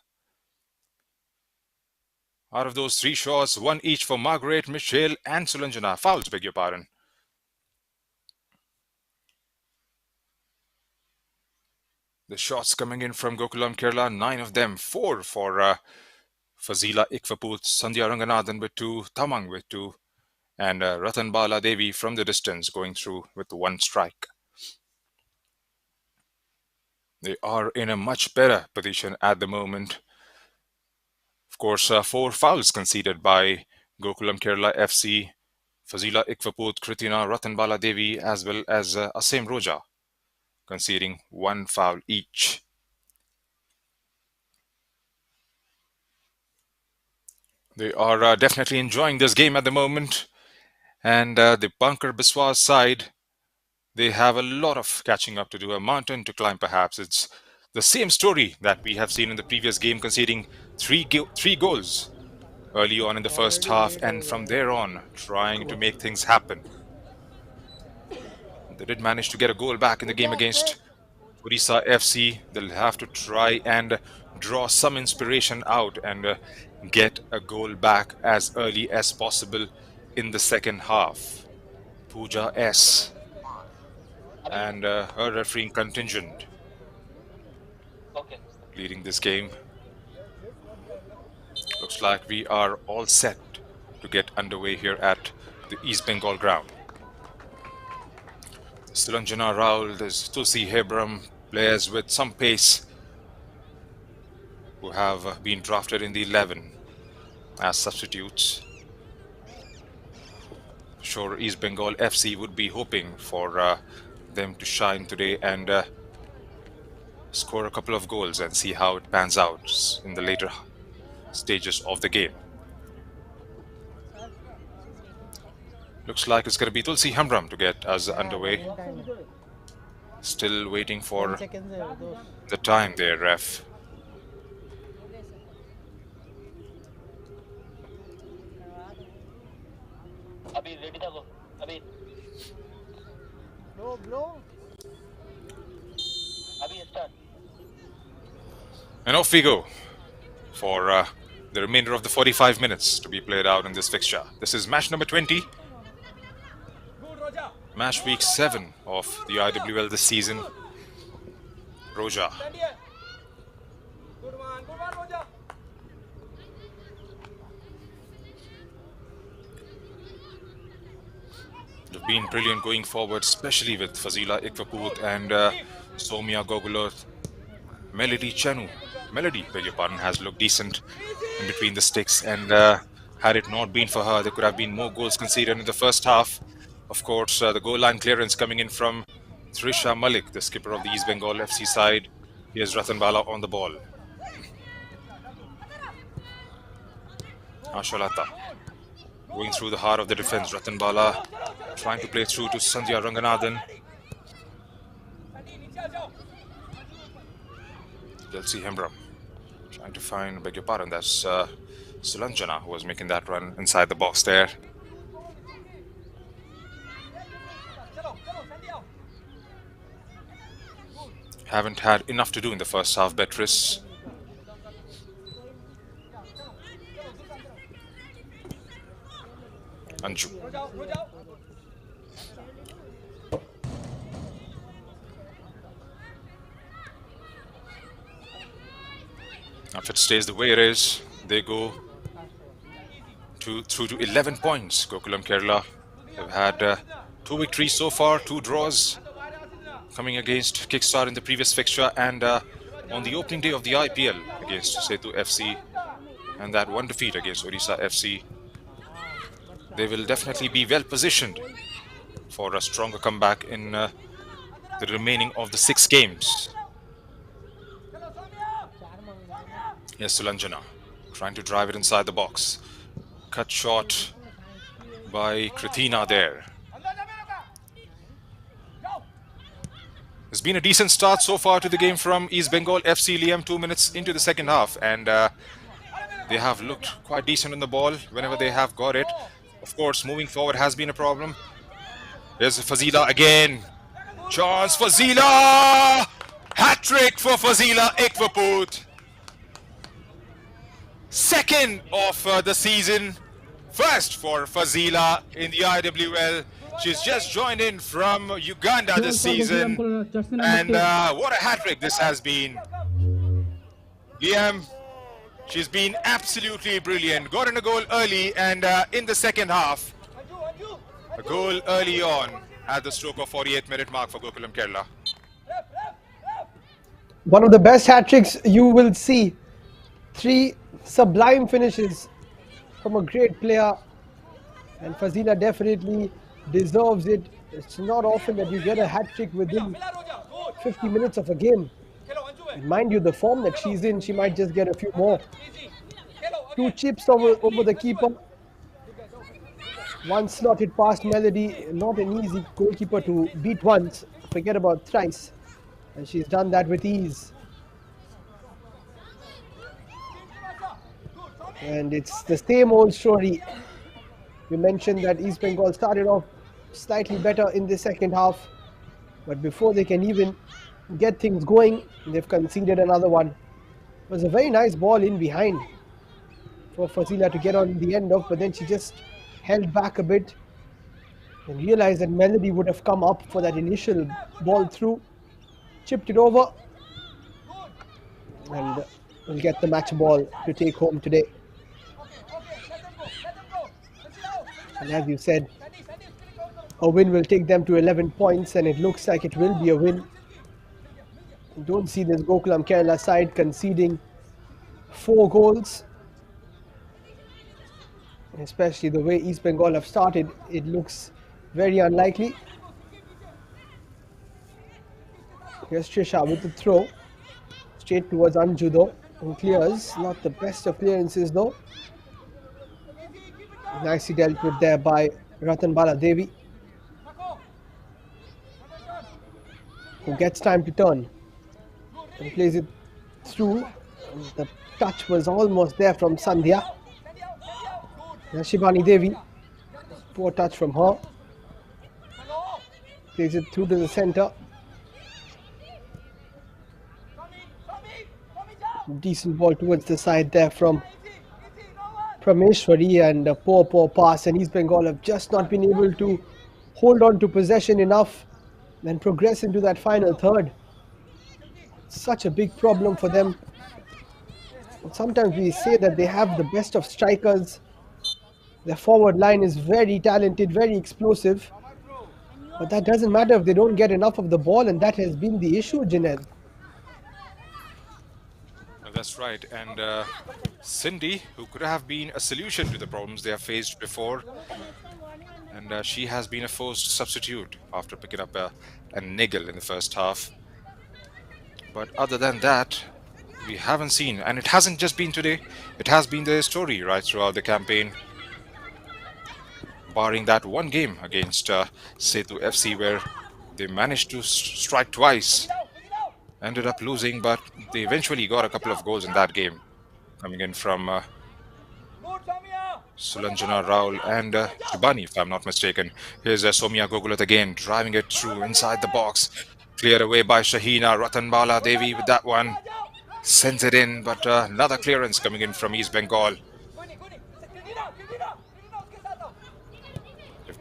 Out of those 3 shots, 1 each for Margaret, Michelle, and Sulanjana. Fouls, beg your pardon. The shots coming in from Gokulam Kerala, 9 of them, 4 for Fazila Ikvaput, Sandhya Ranganathan with 2, Tamang with 2, and Ratan Bala Devi from the distance going through with 1 strike. They are in a much better position at the moment. Of course, 4 fouls conceded by Gokulam Kerala FC, Fazila Ikvaput, Kritina, Ratan Bala Devi, as well as Asem Roja, conceding 1 foul each. They are definitely enjoying this game at the moment. And the Bunker Biswas side, they have a lot of catching up to do, a mountain to climb perhaps. It's the same story that we have seen in the previous game, conceding 3 goals early on in the first half, and from there on, trying to make things happen. They did manage to get a goal back in the game against Odisha FC. They'll have to try and draw some inspiration out and get a goal back as early as possible in the second half. Pooja S. and her refereeing contingent leading this game. Looks like we are all set to get underway here at the East Bengal ground. Sulanjana Raul, there's Tulsi Hebram, players with some pace who have been drafted in the 11 as substitutes. Sure, East Bengal FC would be hoping for them to shine today and score a couple of goals and see how it pans out in the later stages of the game. Looks like it's going to be Tulsi Hamram to get us underway. Still waiting for the time there, ref. And off we go for the remainder of the 45 minutes to be played out in this fixture. This is match number 20. Match week 7 of the IWL this season. Roja. They've been brilliant going forward, especially with Fazila Ikvaput and Somya Goguloth. Melody, beg your pardon, has looked decent in between the sticks, and had it not been for her, there could have been more goals conceded in the first half. Of course, the goal line clearance coming in from Trisha Malik, the skipper of the East Bengal FC side. Here's Ratan Bala on the ball. Ashalata going through the heart of the defense. Ratan Bala trying to play through to Sandhya Ranganathan. Delsi Hembram trying to find, beg your pardon, that's Sulanjana who was making that run inside the box there. Haven't had enough to do in the first half, Beatrice. Anju. If it stays the way it is, they go through to 11 points. Gokulam Kerala have had 2 victories so far, 2 draws, coming against Kickstart in the previous fixture and on the opening day of the IPL against Setu FC and that one defeat against Odisha FC. They will definitely be well positioned for a stronger comeback in the remaining of the 6 games. Yes, Sulanjana trying to drive it inside the box. Cut short by Krithina there. It's been a decent start so far to the game from East Bengal FC. Liam, 2 minutes into the second half, and they have looked quite decent on the ball whenever they have got it. Of course, moving forward has been a problem. There's Fazila again. Chance, Fazila! Hat-trick for Fazila Ikvaput. Second of the season. First for Fazila in the IWL. She's just joined in from Uganda this season. And what a hat-trick this has been. Liam, she's been absolutely brilliant. Got in a goal early and in the second half. A goal early on at the stroke of 48-minute mark for Gokulam Kerala. One of the best hat tricks you will see. 3 sublime finishes from a great player, and Fazila definitely deserves it. It's not often that you get a hat trick within 50 minutes of a game. And mind you, the form that she's in, she might just get a few more. 2 chips over the keeper. 1 slotted past Melody. Not an easy goalkeeper to beat once. Forget about thrice. And she's done that with ease. And it's the same old story. We mentioned that East Bengal started off slightly better in the second half, but before they can even get things going, they've conceded another one. It was a very nice ball in behind for Fazila to get on the end of, but then she just held back a bit and realized that Melody would have come up for that initial ball through, chipped it over, and will get the match ball to take home today. And as you said, a win will take them to 11 points, and it looks like it will be a win. Don't see this Gokulam Kerala side conceding 4 goals. Especially the way East Bengal have started, it looks very unlikely. Here's Trisha with the throw. Straight towards Anju though, and clears. Not the best of clearances though. Nicely dealt with there by Ratanbala Devi, who gets time to turn and plays it through. And the touch was almost there from Sandhya. Shivani Devi, poor touch from her. Plays it through to the center. Decent ball towards the side there from Prameshwari, and a poor pass, and East Bengal have just not been able to hold on to possession enough and progress into that final third. Such a big problem for them. Sometimes we say that they have the best of strikers. Their forward line is very talented, very explosive, but that doesn't matter if they don't get enough of the ball, and that has been the issue, Janelle. That's right, and Cindy, who could have been a solution to the problems they have faced before, and she has been a forced substitute after picking up a niggle in the first half. But other than that, we haven't seen, and it hasn't just been today, it has been their story right throughout the campaign, barring that one game against Setu FC where they managed to strike twice. Ended up losing, but they eventually got a couple of goals in that game, coming in from Sulanjana Raul and Shibani, if I'm not mistaken. Here's Somya Gogulat again, driving it through inside the box. Cleared away by Shahina. Ratanbala Devi with that one. Sends it in, but another clearance coming in from East Bengal. They've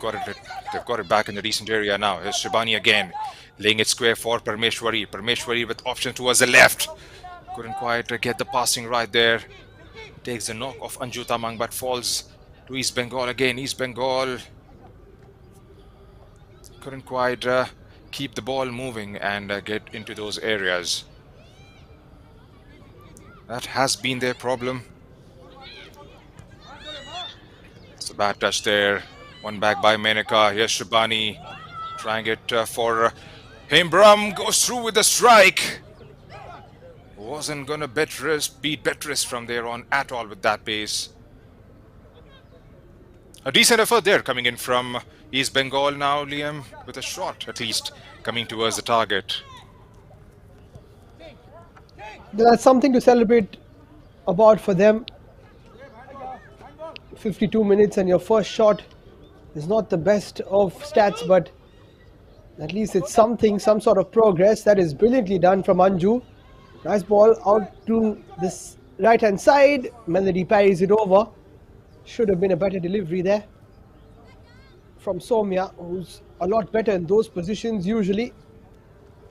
got it back in the decent area now. Here's Shibani again, laying it square for Parmeshwari. Parmeshwari with option towards the left. Couldn't quite get the passing right there. Takes the knock of Anju Tamang but falls to East Bengal again. East Bengal couldn't quite keep the ball moving and get into those areas. That has been their problem. It's a bad touch there. One back by Menaka. Here's Shabani trying it for Hembram. Goes through with the strike. Wasn't gonna beat Beatrice from there on at all with that pace. A decent effort there coming in from East Bengal now, Liam, with a shot at least coming towards the target. That's something to celebrate about for them. 52 minutes and your first shot is not the best of stats, but at least it's something, some sort of progress. That is brilliantly done from Anju. Nice ball out to this right hand side. Melody parries it over. Should have been a better delivery there from Soumya, who's a lot better in those positions usually.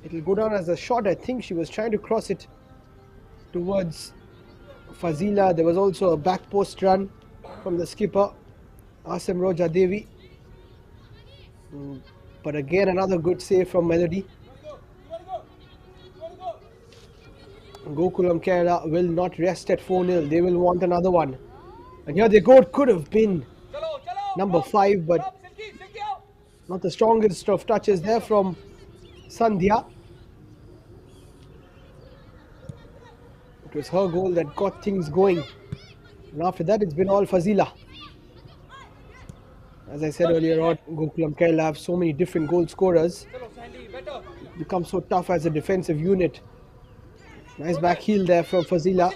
It'll go down as a shot. I think she was trying to cross it towards Fazila. There was also a back post run from the skipper, Asam Roja Devi. But again, another good save from Melody. Gokulam Kerala will not rest at 4-0. They will want another one. And here they go. It could have been number 5, but not the strongest of touches there from Sandhya. It was her goal that got things going. And after that, it's been all Fazila. As I said earlier on, Gokulam Kerala have so many different goal scorers. It becomes so tough as a defensive unit. Nice back heel there from Fazila.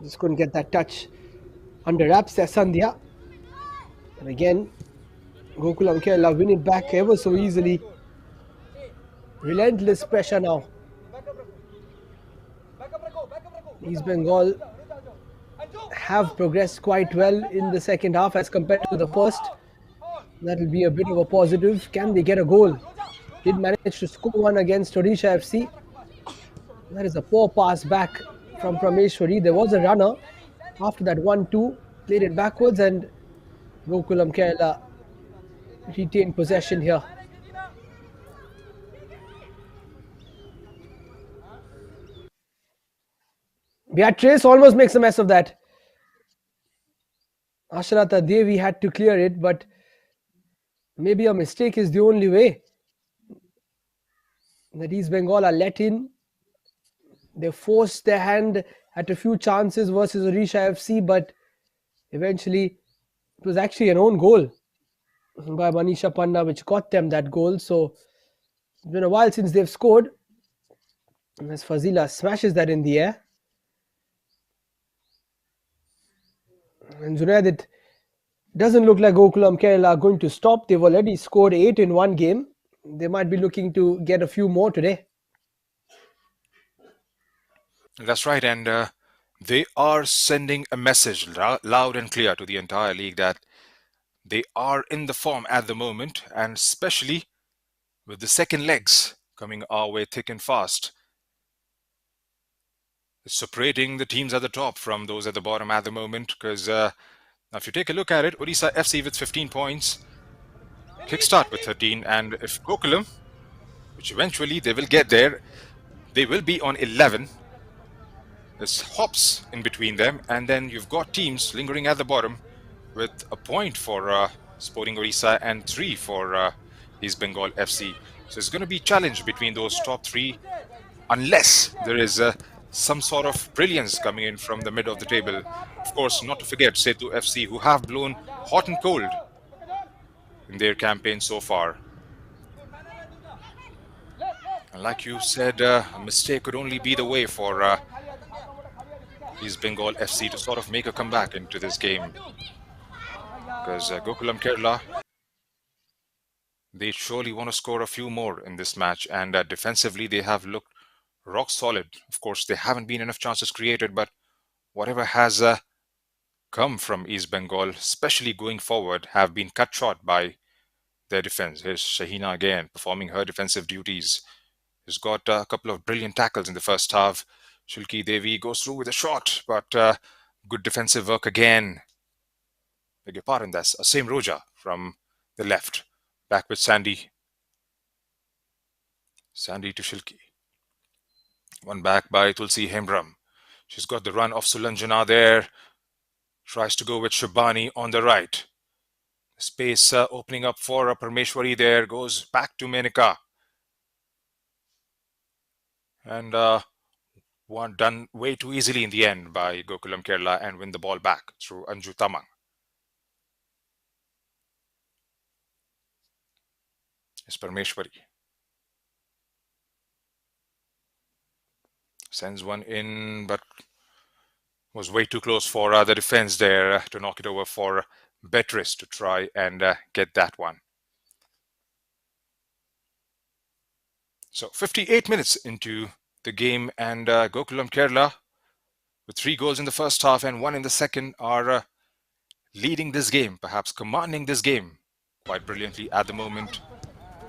Just couldn't get that touch under wraps there, Sandhya. And again, Gokulam Kerala win it back ever so easily. Relentless pressure now. East Bengal have progressed quite well in the second half as compared to the first. That will be a bit of a positive. Can they get a goal? Did manage to score one against Odisha FC. That is a poor pass back from Prameshwari. There was a runner. After that 1-2, played it backwards and Gokulam Kerala retained possession here. Beatrice almost makes a mess of that. Ashrata Devi had to clear it, but maybe a mistake is the only way. That East Bengal are let in. They forced their hand at a few chances versus Odisha FC, but eventually it was actually an own goal by Manisha Panna which got them that goal. So it's been a while since they've scored. And as Fazila smashes that in the air. And Zunaid, it doesn't look like Gokulam Kerala are going to stop. They've already scored 8 in one game. They might be looking to get a few more today. That's right, and they are sending a message loud and clear to the entire league that they are in the form at the moment, and especially with the second legs coming our way thick and fast. It's separating the teams at the top from those at the bottom at the moment, because now if you take a look at it, Odisha FC with 15 points, Kickstart with 13, and if Gokulam, which eventually they will get there, they will be on 11. There's hops in between them, and then you've got teams lingering at the bottom with a point for Sporting Odisha and 3 for East Bengal FC. So it's going to be a challenge between those top 3 unless there is some sort of brilliance coming in from the mid of the table. Of course, not to forget Setu FC, who have blown hot and cold in their campaign so far. And like you said, a mistake could only be the way for East Bengal FC to sort of make a comeback into this game. Because Gokulam Kerala, they surely want to score a few more in this match, and defensively they have looked rock solid. Of course, there haven't been enough chances created, but whatever has come from East Bengal, especially going forward, have been cut short by their defense. Here's Shahina again performing her defensive duties. He's got a couple of brilliant tackles in the first half. Shulki Devi goes through with a shot, but good defensive work again. Beg your pardon, that's Asim Roja from the left. Back with Sandy. Sandy to Shilki. One back by Tulsi Hemram. She's got the run of Sulanjana there. Tries to go with Shabani on the right. Space opening up for Parmeshwari there. Goes back to Menika. And one done way too easily in the end by Gokulam Kerala and win the ball back through Anju Tamang. It's Parmeshwari. Sends one in, but was way too close for the defense there to knock it over for Beatrice to try and get that one. So 58 minutes into the game, and Gokulam Kerala, with 3 goals in the first half and 1 in the second, are leading this game, perhaps commanding this game quite brilliantly at the moment.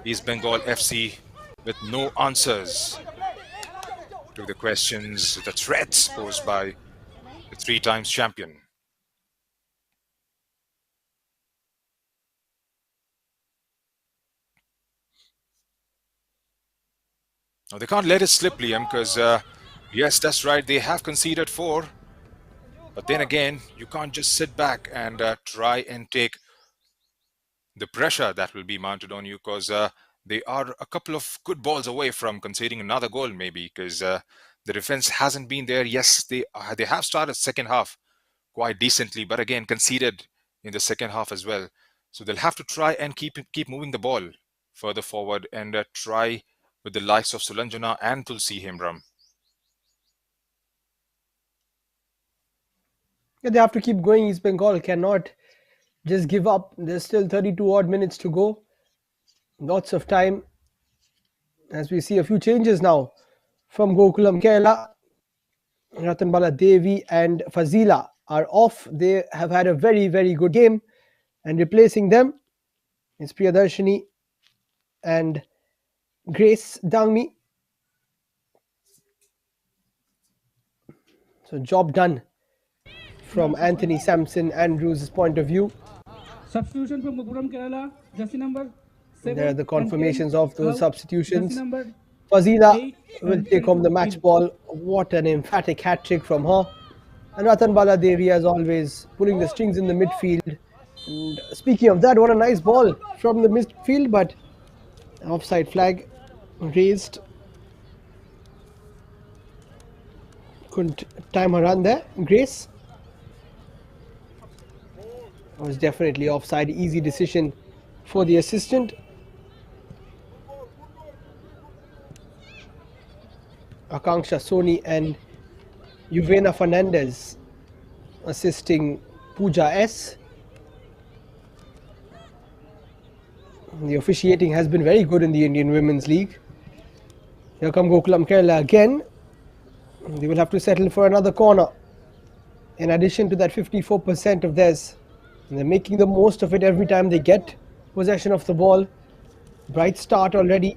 East Bengal FC with no answers to the questions, the threats posed by the 3 times champion. Now they can't let it slip, Liam, because yes, that's right, they have conceded 4. But then again, you can't just sit back and try and take the pressure that will be mounted on you, because they are a couple of good balls away from conceding another goal, maybe, because the defense hasn't been there. Yes, they have started second half quite decently, but again conceded in the second half as well. So they'll have to try and keep moving the ball further forward and try with the likes of Sulanjana and Tulsi Hemram. Yeah, they have to keep going. East Bengal cannot just give up. There's still 32 odd minutes to go. Lots of time. As we see a few changes now from Gokulam Kerala. Ratanbala Devi and Fazila are off. They have had a very, very good game. And replacing them is Priyadarshini and Grace Dangmi. So job done from Anthony Sampson Andrews' point of view. Substitution from Gokulam Kerala, jersey number 7. There are the confirmations of those substitutions. Jersey number Fazila 8 will and take home the match 22. ball. What an emphatic hat trick from her. And Ratanbala Devi, as always, pulling the strings in the midfield. And speaking of that, what a nice ball from the midfield, but offside flag raised. Couldn't time her run there. Grace was definitely offside. Easy decision for the assistant. Akanksha Soni and Yuvena Fernandez assisting Pooja S. The officiating has been very good in the Indian Women's League. Here come Gokulam Kerala again. They will have to settle for another corner. In addition to that 54% of theirs. And they're making the most of it every time they get possession of the ball. Bright start already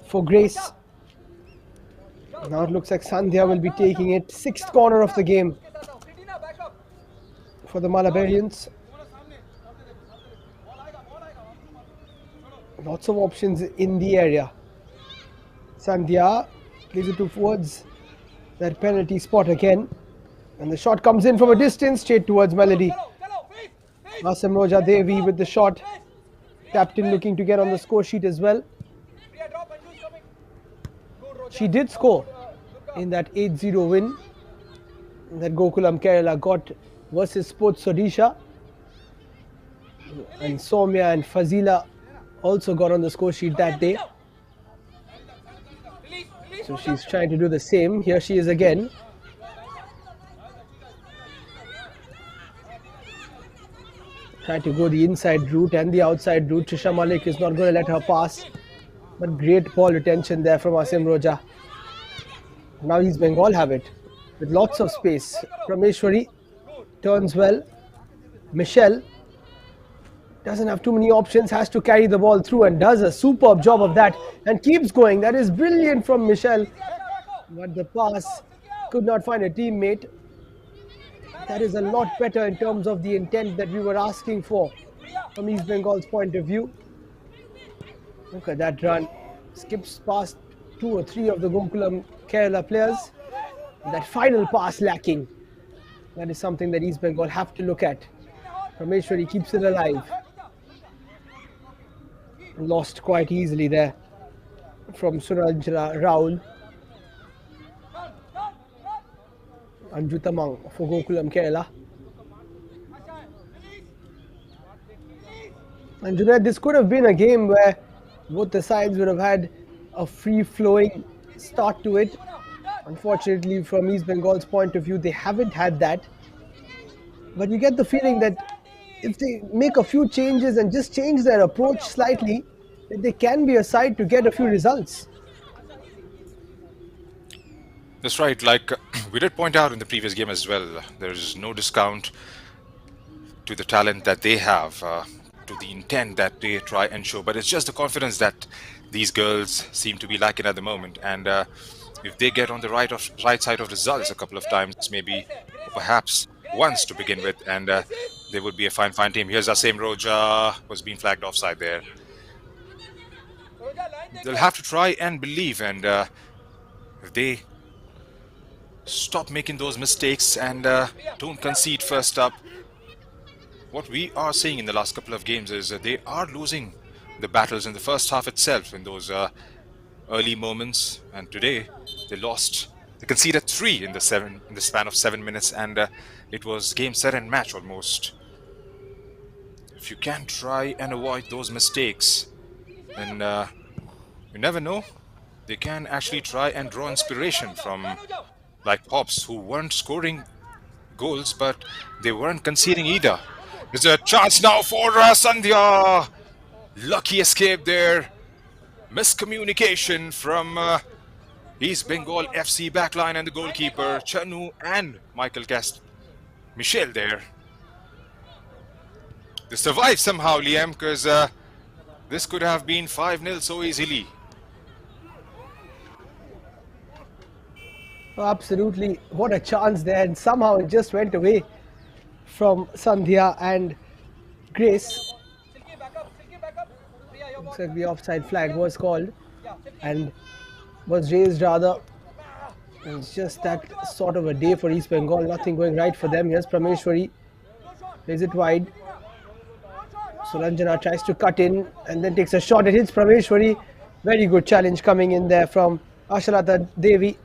for Grace. Now it looks like Sandhya will be taking it. 6th corner of the game for the Malabarians. Lots of options in the area. Sandhya plays it towards that penalty spot again. And the shot comes in from a distance straight towards Melody. Asim Roja Devi with the shot. Captain looking to get on the score sheet as well. She did score in that 8-0 win that Gokulam Kerala got versus Sports Odisha. And Soumya and Fazila also got on the score sheet that day. So she's trying to do the same. Here she is again. Trying to go the inside route and the outside route. Trisha Malik is not going to let her pass. But great ball retention there from Asim Roja. Now East Bengal have it with lots of space. Prameshwari turns well. Michelle doesn't have too many options, has to carry the ball through and does a superb job of that and keeps going. That is brilliant from Michelle, but the pass could not find a teammate. That is a lot better in terms of the intent that we were asking for from East Bengal's point of view. Look at that run. Skips past 2 or 3 of the Gokulam Kerala players. That final pass lacking. That is something that East Bengal have to look at. Rameshwari keeps it alive. Lost quite easily there from Suranjana Raul. Anjutamang for Gokulam Kerala. And Junaid, this could have been a game where both the sides would have had a free-flowing start to it. Unfortunately, from East Bengal's point of view, they haven't had that. But you get the feeling that if they make a few changes and just change their approach slightly, that they can be a side to get a few results. That's right. Like we did point out in the previous game as well, there's no discount to the talent that they have, to the intent that they try and show. But it's just the confidence that these girls seem to be lacking at the moment. And if they get on the right side of results a couple of times, maybe perhaps once to begin with, and they would be a fine team. Here's Asim Roja, was being flagged offside there. They'll have to try and believe, and if they stop making those mistakes and don't concede first up, what we are seeing in the last couple of games is they are losing the battles in the first half itself in those early moments. And today they conceded 3 in the span of 7 minutes, and it was game, set and match almost. If you can try and avoid those mistakes, then you never know, they can actually try and draw inspiration from like Pops, who weren't scoring goals, but they weren't conceding either. There's a chance now for Sandhya. Lucky escape there. Miscommunication from East Bengal FC backline and the goalkeeper, Chanu and Michael Michel there. They survived somehow, Liam, because this could have been 5-0 so easily. Oh, absolutely, what a chance there, and somehow it just went away from Sandhya and Grace. Looks like the offside flag was called and was raised rather. And it's just that sort of a day for East Bengal, nothing going right for them. Here's Prameshwari, plays it wide. Suranjana tries to cut in and then takes a shot. It hits Prameshwari. Very good challenge coming in there from Asharata Devi.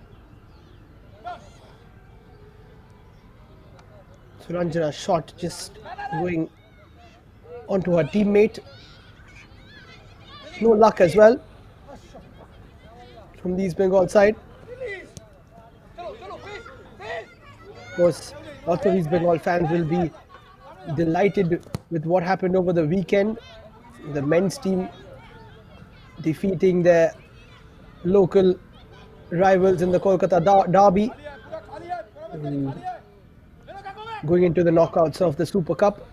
Suranjana's shot just going onto her teammate. No luck as well from the East Bengal side. Of course, lots of East Bengal fans will be delighted with what happened over the weekend. The men's team defeating their local rivals in the Kolkata derby, going into the knockouts of the Super Cup.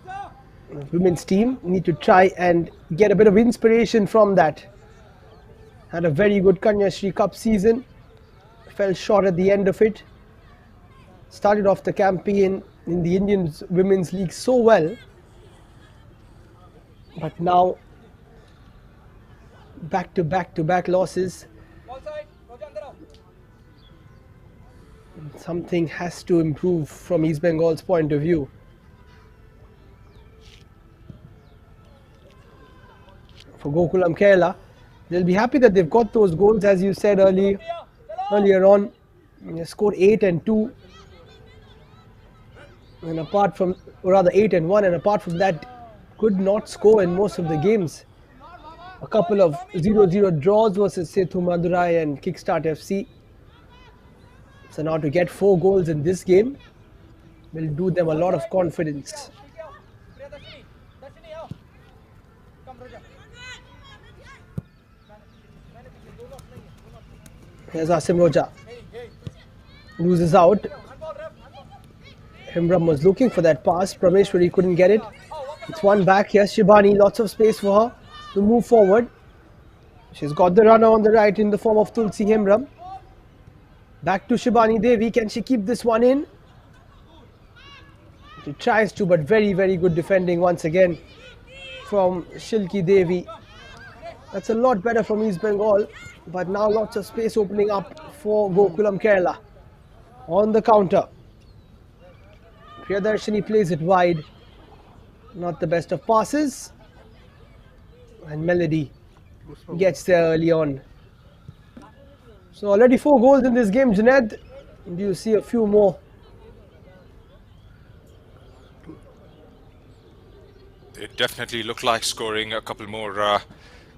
The women's team need to try and get a bit of inspiration from that. Had a very good Kanya Shri Cup season, fell short at the end of it. Started off the campaign in the Indian Women's League so well, but now back to back losses. Something has to improve from East Bengal's point of view. For Gokulam Kerala, they'll be happy that they've got those goals, as you said earlier on. They scored 8 and 2. And apart from, or rather 8 and 1, and apart from that, could not score in most of the games. A couple of 0-0 draws versus Sethu Madurai and Kickstart FC. So now to get 4 goals in this game will do them a lot of confidence. Here's Asim Roja. Loses out. Himram was looking for that pass. Prameshwari couldn't get it. It's one back. Yes, Shibani, lots of space for her to move forward. She's got the runner on the right in the form of Tulsi Hemram. Back to Shibani Devi. Can she keep this one in? She tries to, but very, very good defending once again from Shilki Devi. That's a lot better from East Bengal, but now lots of space opening up for Gokulam Kerala. On the counter, Priyadarshini plays it wide. Not the best of passes. And Melody gets there early on. So already 4 goals in this game, Junaid. Do you see a few more? They definitely look like scoring a couple more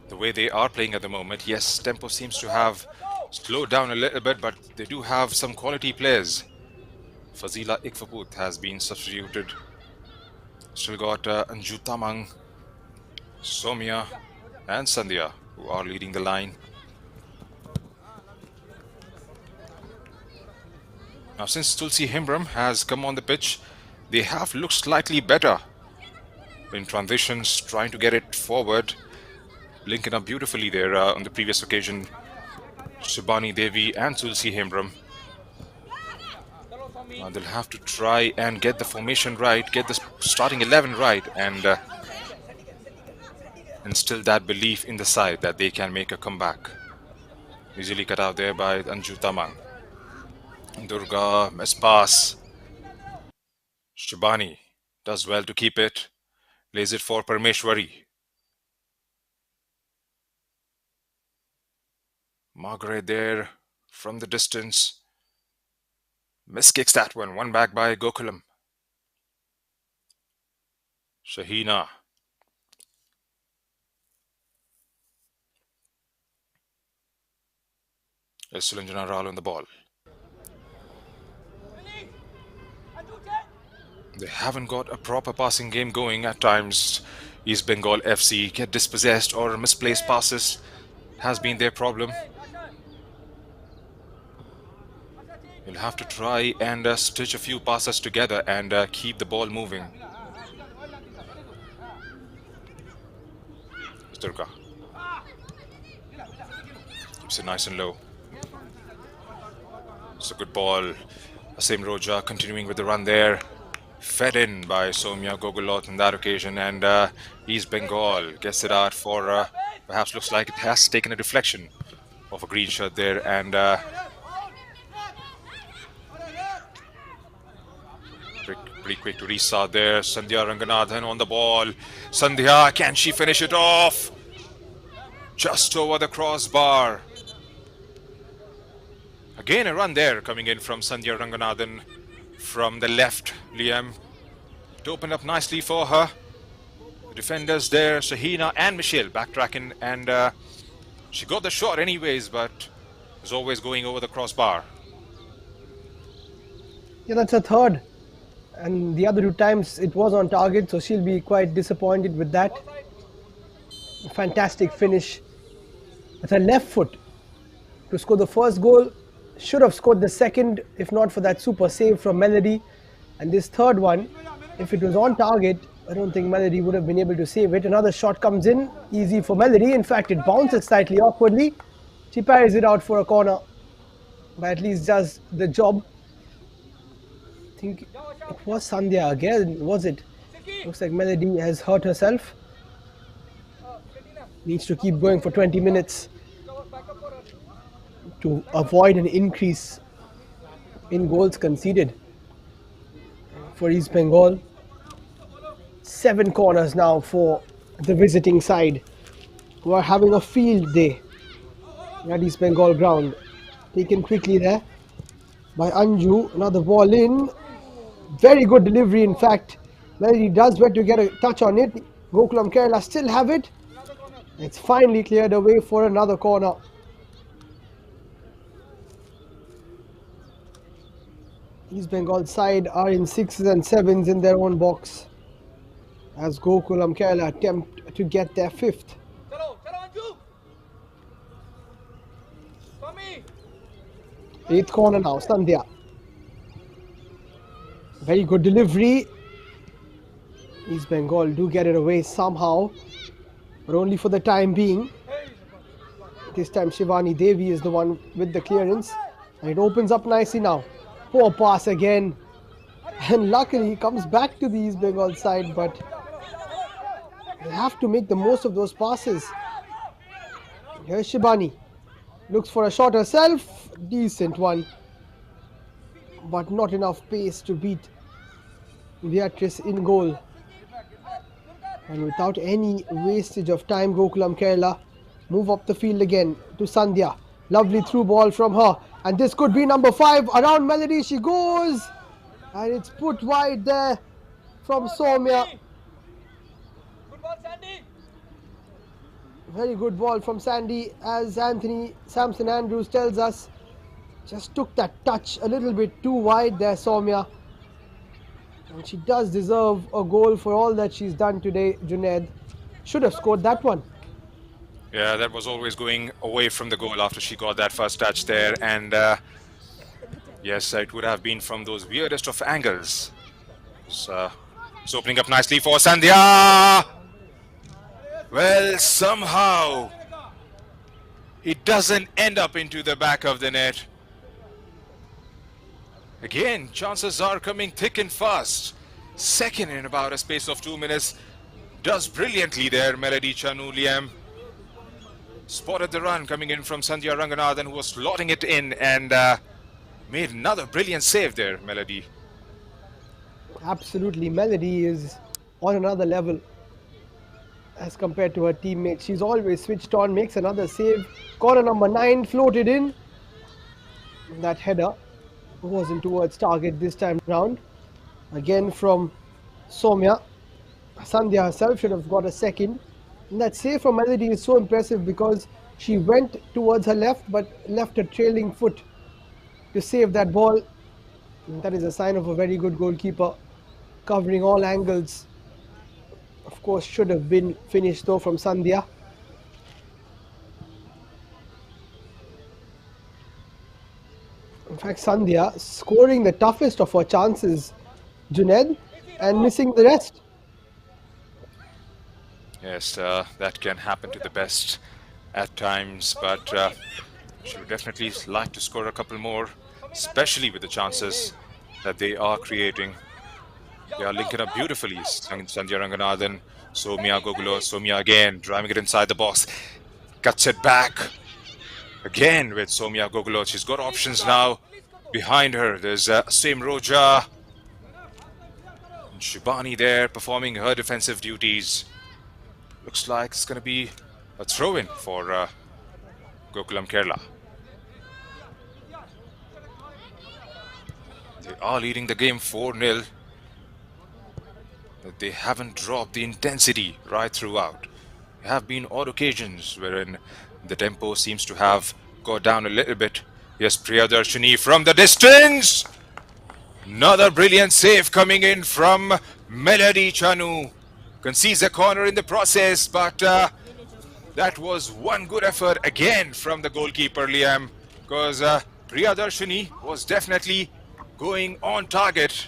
the way they are playing at the moment. Yes, tempo seems to have slowed down a little bit, but they do have some quality players. Fazila Ikfaput has been substituted. Still got Anju Tamang, Somya and Sandhya who are leading the line. Now since Tulsi Hembram has come on the pitch, they have looked slightly better in transitions, trying to get it forward, linking up beautifully there on the previous occasion. Shibani Devi and Tulsi Hembram. Now they'll have to try and get the formation right, get the starting 11 right, and instill that belief in the side that they can make a comeback. Easily cut out there by Anju Tamang. Durga, Mespas. Shibani does well to keep it. Lays it for Parmeshwari. Margaret there from the distance. Miskicks that one back by Gokulam. Shahina. Sulanjana Rao on the ball. They haven't got a proper passing game going at times. East Bengal FC get dispossessed or misplaced passes has been their problem. You'll have to try and stitch a few passes together and keep the ball moving. Durga keeps it nice and low. It's a good ball. Asim Roja continuing with the run there. Fed in by Somya Gogolot on that occasion, and East Bengal gets it out for perhaps looks like it has taken a deflection of a green shirt there, and pretty quick to restart there. Sandhya Ranganathan on the ball. Sandhya, can she finish it off? Just over the crossbar. Again a run there coming in from Sandhya Ranganathan from the left. Liam to open up nicely for her. The defenders there, Shahina and Michelle backtracking, and she got the shot anyways, but was always going over the crossbar. Yeah, that's a third. And the other 2 times it was on target, so she'll be quite disappointed with that. Fantastic finish with her left foot to score the first goal. Should have scored the second if not for that super save from Melody. And this third one, if it was on target, I don't think Melody would have been able to save it. Another shot comes in, easy for Melody. In fact, it bounces slightly awkwardly. She parries it out for a corner, but at least does the job. I think it was Sandhya again, was it? Looks like Melody has hurt herself. Needs to keep going for 20 minutes to avoid an increase in goals conceded for East Bengal. 7 corners now for the visiting side, who are having a field day at East Bengal ground. Taken quickly there by Anju. Another ball in. Very good delivery, in fact. Melody does well to get a touch on it. Gokulam Kerala still have it. It's finally cleared away for another corner. East Bengal side are in 6s and 7s in their own box, as Gokulam Kerala attempt to get their 5th. 8th corner now, Sandhya. Very good delivery. East Bengal do get it away somehow, but only for the time being. This time Shivani Devi is the one with the clearance, and it opens up nicely now. Poor pass again, and luckily he comes back to the East Bengal side, but they have to make the most of those passes. Here's Shivani, looks for a shot herself, decent one, but not enough pace to beat Beatrice in goal. And without any wastage of time, Gokulam Kerala move up the field again to Sandhya. Lovely through ball from her, and this could be number 5. Around Melody she goes, and it's put wide there from Soumya. Very good ball from Sandy, as Anthony Samson Andrews tells us. Just took that touch a little bit too wide there, Soumya. And she does deserve a goal for all that she's done today. Junaid should have scored that one. Yeah, that was always going away from the goal after she got that first touch there. And yes, it would have been from those weirdest of angles. So it's opening up nicely for Sandhya. Well, somehow it doesn't end up into the back of the net. Again, chances are coming thick and fast. Second in about a space of 2 minutes. Does brilliantly there, Melody Chanu Liam. Spotted the run coming in from Sandhya Ranganathan, who was slotting it in, and made another brilliant save there, Melody. Absolutely, Melody is on another level as compared to her teammates. She's always switched on, makes another save. Corner number 9 floated in. That header wasn't towards target this time round. Again from Soumya. Sandhya herself should have got a second. And that save from Melody is so impressive because she went towards her left but left a trailing foot to save that ball. And that is a sign of a very good goalkeeper, covering all angles. Of course, should have been finished though from Sandhya. In fact, Sandhya scoring the toughest of her chances, Junaid, and missing the rest. Yes, that can happen to the best at times, but she would definitely like to score a couple more, especially with the chances that they are creating. They are linking up beautifully. Sandhya Ranganathan, Soumya Gogulo, Soumya again, driving it inside the box, cuts it back. Again with Soumya Gogulo, she's got options now. Behind her, there's Sim Roja. And Shibani there performing her defensive duties. Looks like it's going to be a throw-in for Gokulam Kerala. They are leading the game 4-0. But they haven't dropped the intensity right throughout. There have been odd occasions wherein the tempo seems to have got down a little bit. Yes, Priyadarshini from the distance. Another brilliant save coming in from Melody Chanu. Concedes a corner in the process, but that was one good effort again from the goalkeeper, Liam, because Priyadarshini was definitely going on target.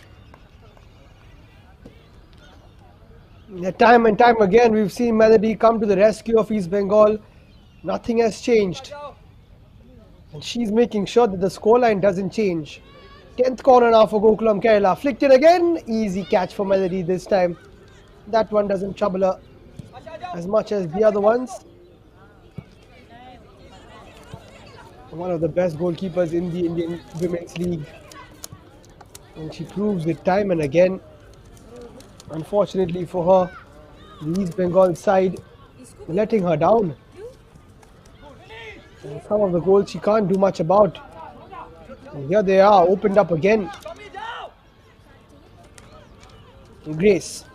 Yeah, time and time again, we've seen Melody come to the rescue of East Bengal. Nothing has changed. And she's making sure that the scoreline doesn't change. 10th corner now for Gokulam Kerala. Flicked it again. Easy catch for Melody this time. That one doesn't trouble her as much as the other ones. One of the best goalkeepers in the Indian Women's League. And she proves it time and again. Unfortunately for her, the East Bengal side letting her down. And some of the goals she can't do much about. And here they are, opened up again. Grace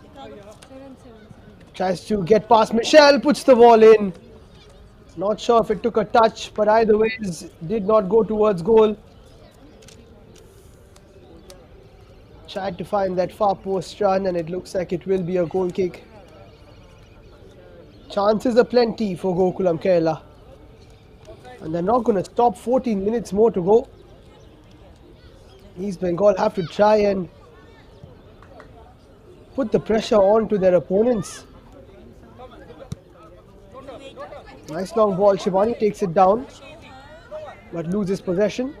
tries to get past Michelle, puts the ball in. Not sure if it took a touch, but either way, did not go towards goal. Tried to find that far post run, and it looks like it will be a goal kick. Chances are plenty for Gokulam Kerala. And they're not going to stop. 14 minutes more to go. East Bengal have to try and put the pressure on to their opponents. Nice long ball. Shivani takes it down, but loses possession.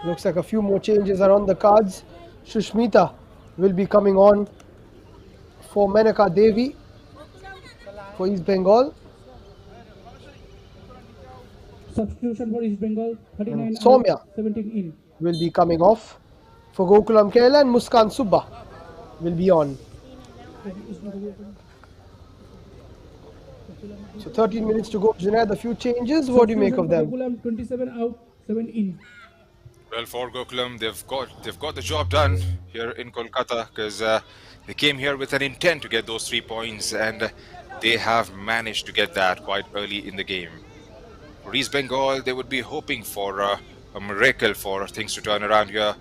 Looks like a few more changes are on the cards. Shushmita will be coming on for Menaka Devi for East Bengal. Substitution for East Bengal, 39 And out, Soumya 17 in. will be coming off for Gokulam Kerala, and Muskan Subba will be on. So 13 minutes to go. Junaid, a few changes. What do you make of them? Gokulam, 27 out, 7 in. Well, for Gokulam, they've got the job done here in Kolkata because they came here with an intent to get those 3 points, and they have managed to get that quite early in the game. For East Bengal, they would be hoping for a miracle for things to turn around here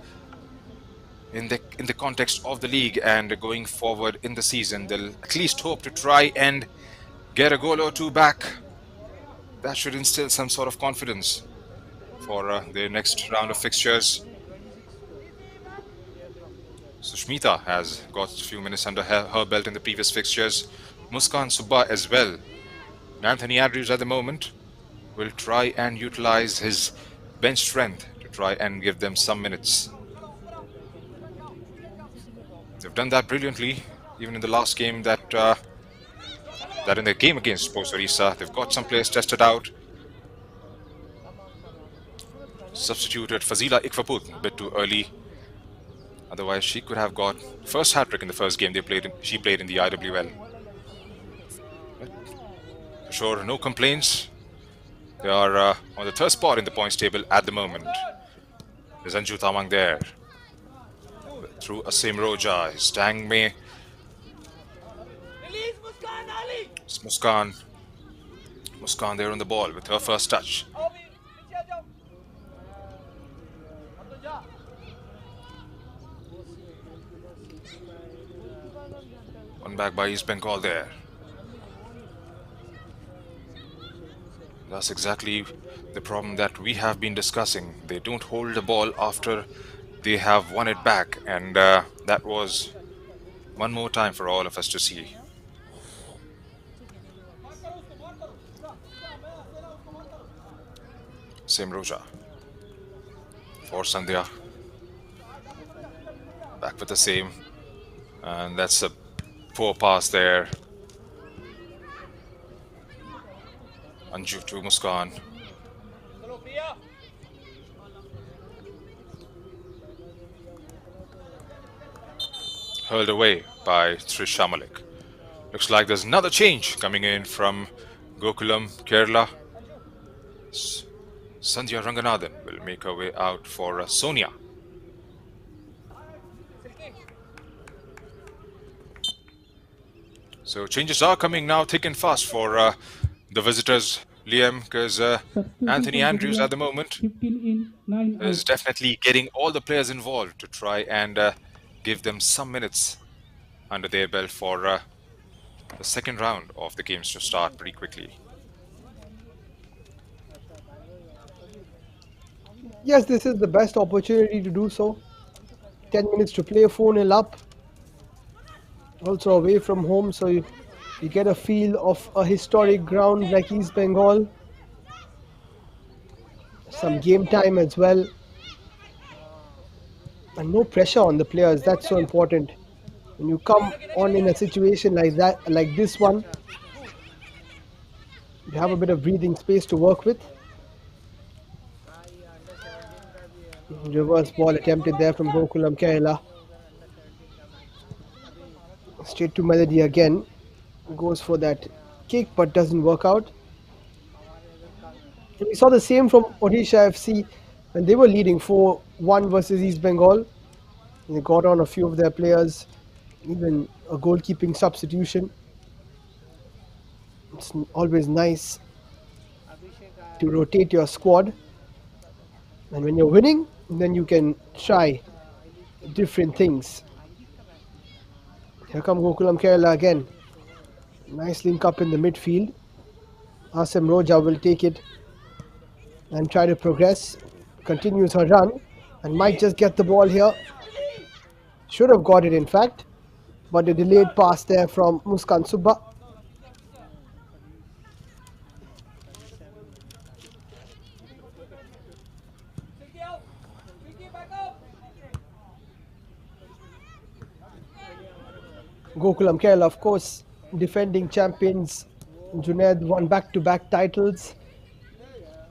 in the context of the league and going forward in the season. They'll at least hope to try and get a goal or two back. That should instill some sort of confidence for their next round of fixtures. Sushmita has got a few minutes under her belt in the previous fixtures. Muskan Subba as well. And Anthony Andrews at the moment will try and utilize his bench strength to try and give them some minutes. They've done that brilliantly, even in the last game that in the game against Sports Orissa. They've got some players tested out. Substituted Fazila Ikfaput a bit too early. Otherwise, she could have got first hat-trick in the first game she played in the IWL. But for sure, no complaints. They are on the third spot in the points table at the moment. There's Anju Tamang there. Through Asim Roja, Stang May. It's Muskan there on the ball with her first touch. One back by East Bengal there. That's exactly the problem that we have been discussing. They don't hold the ball after they have won it back, and that was one more time for all of us to see. Same Roja for Sandhya. Back with the same, and that's a poor pass there. Anju to Muskan. Hurled away by Trish Malik. Looks like there's another change coming in from Gokulam, Kerala. Sandhya Ranganathan will make her way out for Sonia. So changes are coming now thick and fast for the visitors, Liam, because Anthony Andrews at the moment 15 in, 9 out. is definitely getting all the players involved to try and give them some minutes under their belt for the second round of the games to start pretty quickly. Yes, this is the best opportunity to do so. 10 minutes to play, 4-0 up. Also away from home, so you get a feel of a historic ground like East Bengal. Some game time as well. And no pressure on the players, that's so important. When you come on in a situation like that, like this one, you have a bit of breathing space to work with. Reverse ball attempted there from Gokulam Kerala. Straight to Melody again. Goes for that kick but doesn't work out. And we saw the same from Odisha FC when they were leading 4-1 versus East Bengal. They got on a few of their players, even a goalkeeping substitution. It's always nice to rotate your squad. And when you're winning, then you can try different things. Here come Gokulam Kerala again. Nice link up in the midfield. Asim Roja will take it and try to progress. continues her run and might just get the ball here. Should have got it, in fact, but a delayed pass there from Muskan Subba. Gokulam Kerala, of course, defending champions. Junaid won back-to-back titles.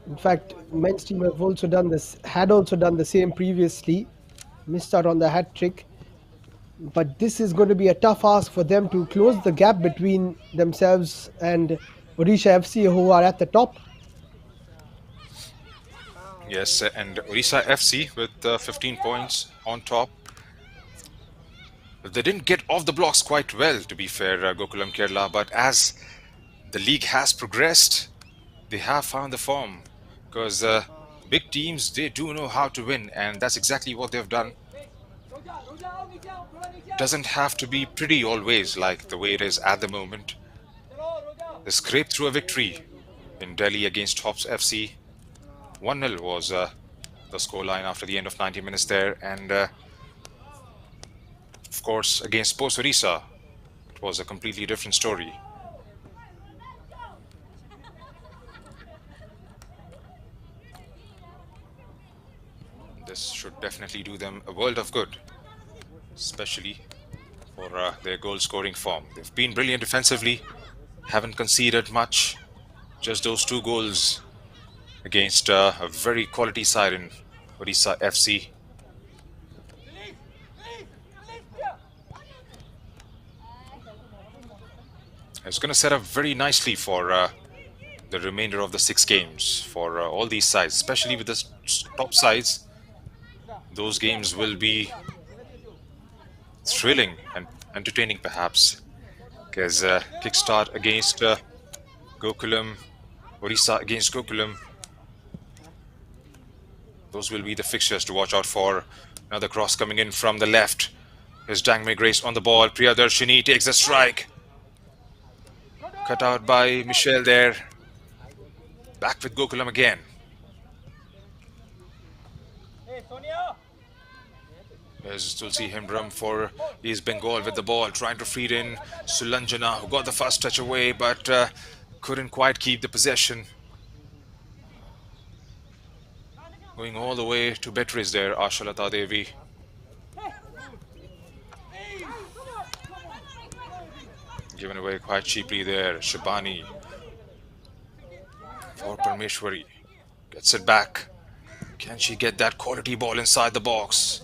In fact, men's team had also done the same previously. Missed out on the hat trick. But this is going to be a tough ask for them to close the gap between themselves and Odisha FC, who are at the top. Yes, and Orissa FC with 15 points on top. They didn't get off the blocks quite well, to be fair, Gokulam Kerala, but as the league has progressed, they have found the form. Because big teams, they do know how to win, and that's exactly what they've done. Doesn't have to be pretty always, like the way it is at the moment. They scraped through a victory in Delhi against Hops FC. 1-0 was the scoreline after the end of 90 minutes there, and of course against Sports Orissa, it was a completely different story. This should definitely do them a world of good, especially for their goal scoring form. They've been brilliant defensively, haven't conceded much, just those 2 goals against a very quality side in Orissa FC. It's going to set up very nicely for the remainder of the 6 games for all these sides, especially with the top sides. Those games will be thrilling and entertaining, perhaps, because Kickstart against Gokulam, Orissa against Gokulam, those will be the fixtures to watch out for. Another cross coming in from the left. Here's Dangme Grace on the ball. Priyadarshini takes a strike. Cut out by Michelle there. Back with Gokulam again. There's Tulsi Hembram for East Bengal with the ball, trying to feed in Sulanjana, who got the first touch away, but couldn't quite keep the possession. Going all the way to Beatrice there, Ashalata Devi. Given away quite cheaply there, Shabani. For Parmeshwari. Gets it back. Can she get that quality ball inside the box?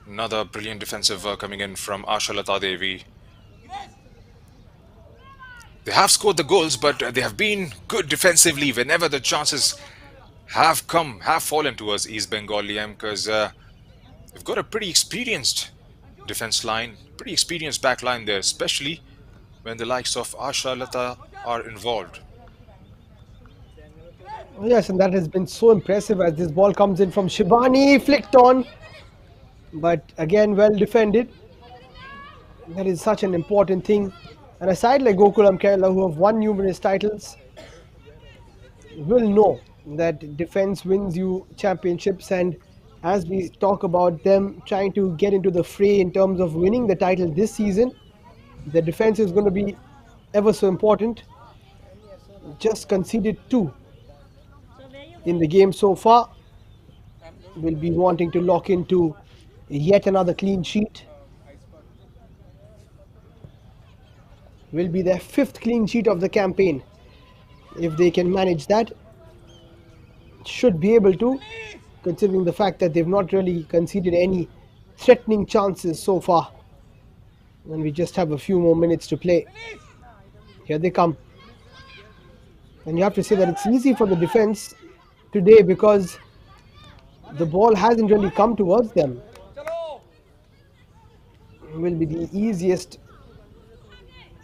Another brilliant defensive work coming in from Ashalata Devi. They have scored the goals, but they have been good defensively whenever the chances have fallen towards East Bengal Liam, because they've got a pretty experienced defense line, pretty experienced back line there, especially when the likes of Ashalata are involved. Yes, and that has been so impressive as this ball comes in from Shibani, flicked on, but again well defended. That is such an important thing. And a side like Gokulam Kerala, who have won numerous titles, will know that defense wins you championships. And as we talk about them trying to get into the fray in terms of winning the title this season, the defense is going to be ever so important. Just conceded 2 in the game so far. Will be wanting to lock into yet another clean sheet. Will be their 5th clean sheet of the campaign. If they can manage that, should be able to, considering the fact that they've not really conceded any threatening chances so far. And we just have a few more minutes to play. Here they come. And you have to say that it's easy for the defense today because the ball hasn't really come towards them. It will be the easiest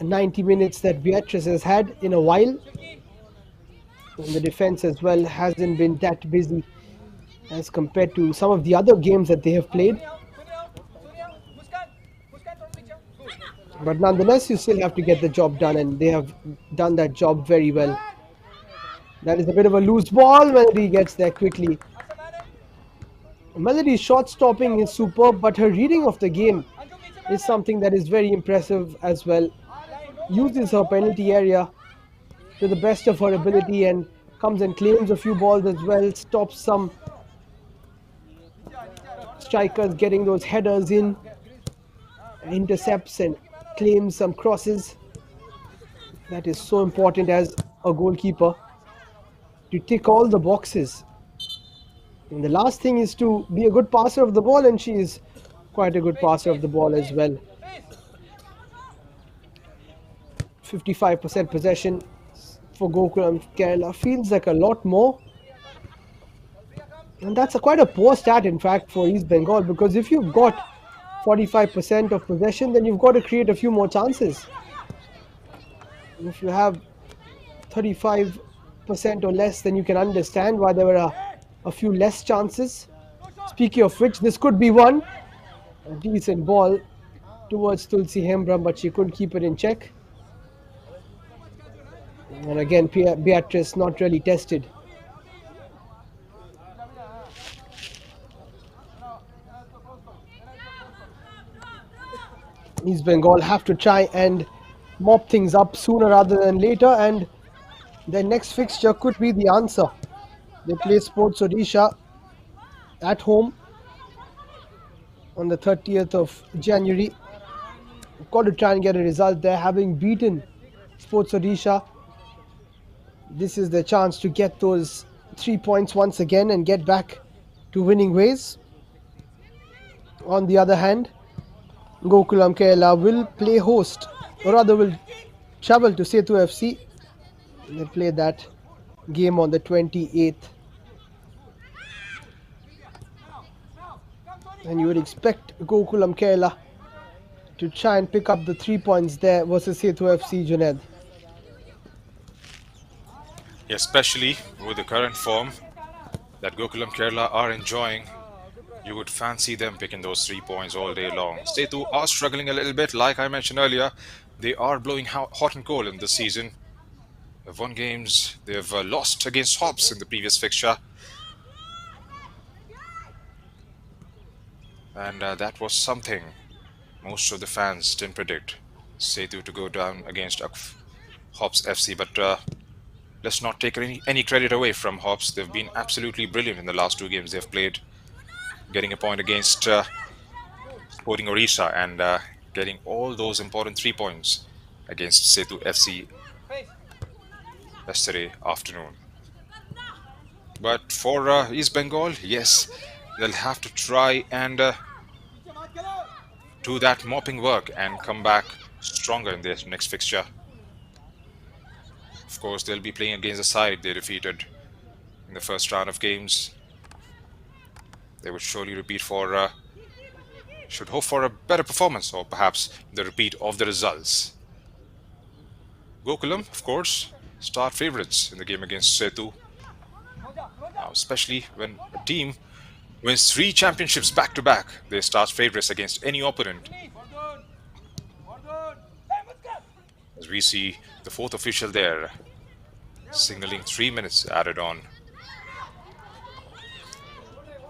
90 minutes that Beatrice has had in a while. And the defense as well hasn't been that busy as compared to some of the other games that they have played. But nonetheless, you still have to get the job done, and they have done that job very well. That is a bit of a loose ball. Melody gets there quickly. Melody's shot stopping is superb, but her reading of the game is something that is very impressive as well. Uses her penalty area to the best of her ability and comes and claims a few balls as well. Stops some strikers getting those headers in, intercepts and claims some crosses. That is so important as a goalkeeper, to tick all the boxes. And the last thing is to be a good passer of the ball, and she is quite a good passer of the ball as well. 55% possession for Gokulam Kerala feels like a lot more. And that's quite a poor stat, in fact, for East Bengal, because if you've got 45% of possession, then you've got to create a few more chances. And if you have 35% or less, then you can understand why there were a few less chances. Speaking of which, this could be one. A decent ball towards Tulsi Hembram, but she couldn't keep it in check. And again, Beatrice not really tested. East Bengal have to try and mop things up sooner rather than later, and their next fixture could be the answer. They play Sports Odisha at home on the 30th of January. Got to try and get a result there, having beaten Sports Odisha. This is their chance to get those 3 points once again and get back to winning ways. On the other hand, Gokulam Kerala will play host, or rather will travel to Setu FC. They play that game on the 28th. And you would expect Gokulam Kerala to try and pick up the 3 points there versus Setu FC, Junaid. Especially with the current form that Gokulam Kerala are enjoying, you would fancy them picking those 3 points all day long. Setu are struggling a little bit, like I mentioned earlier. They are blowing hot and cold in this season. They've won games. They've lost against Hobbs in the previous fixture. And that was something most of the fans didn't predict. Setu to go down against Hobbs FC, but let's not take any credit away from Hobbs. They've been absolutely brilliant in the last 2 games they've played, getting a point against Sporting Orissa and getting all those important 3 points against Setu FC yesterday afternoon. But for East Bengal, yes, they'll have to try and do that mopping work and come back stronger in their next fixture. Of course, they'll be playing against a side they defeated in the first round of games. They would surely repeat should hope for a better performance, or perhaps the repeat of the results. Gokulam, of course, start favourites in the game against Setu. Now, especially when a team wins 3 championships back to back, they start favourites against any opponent. As we see the 4th official there, signaling 3 minutes added on.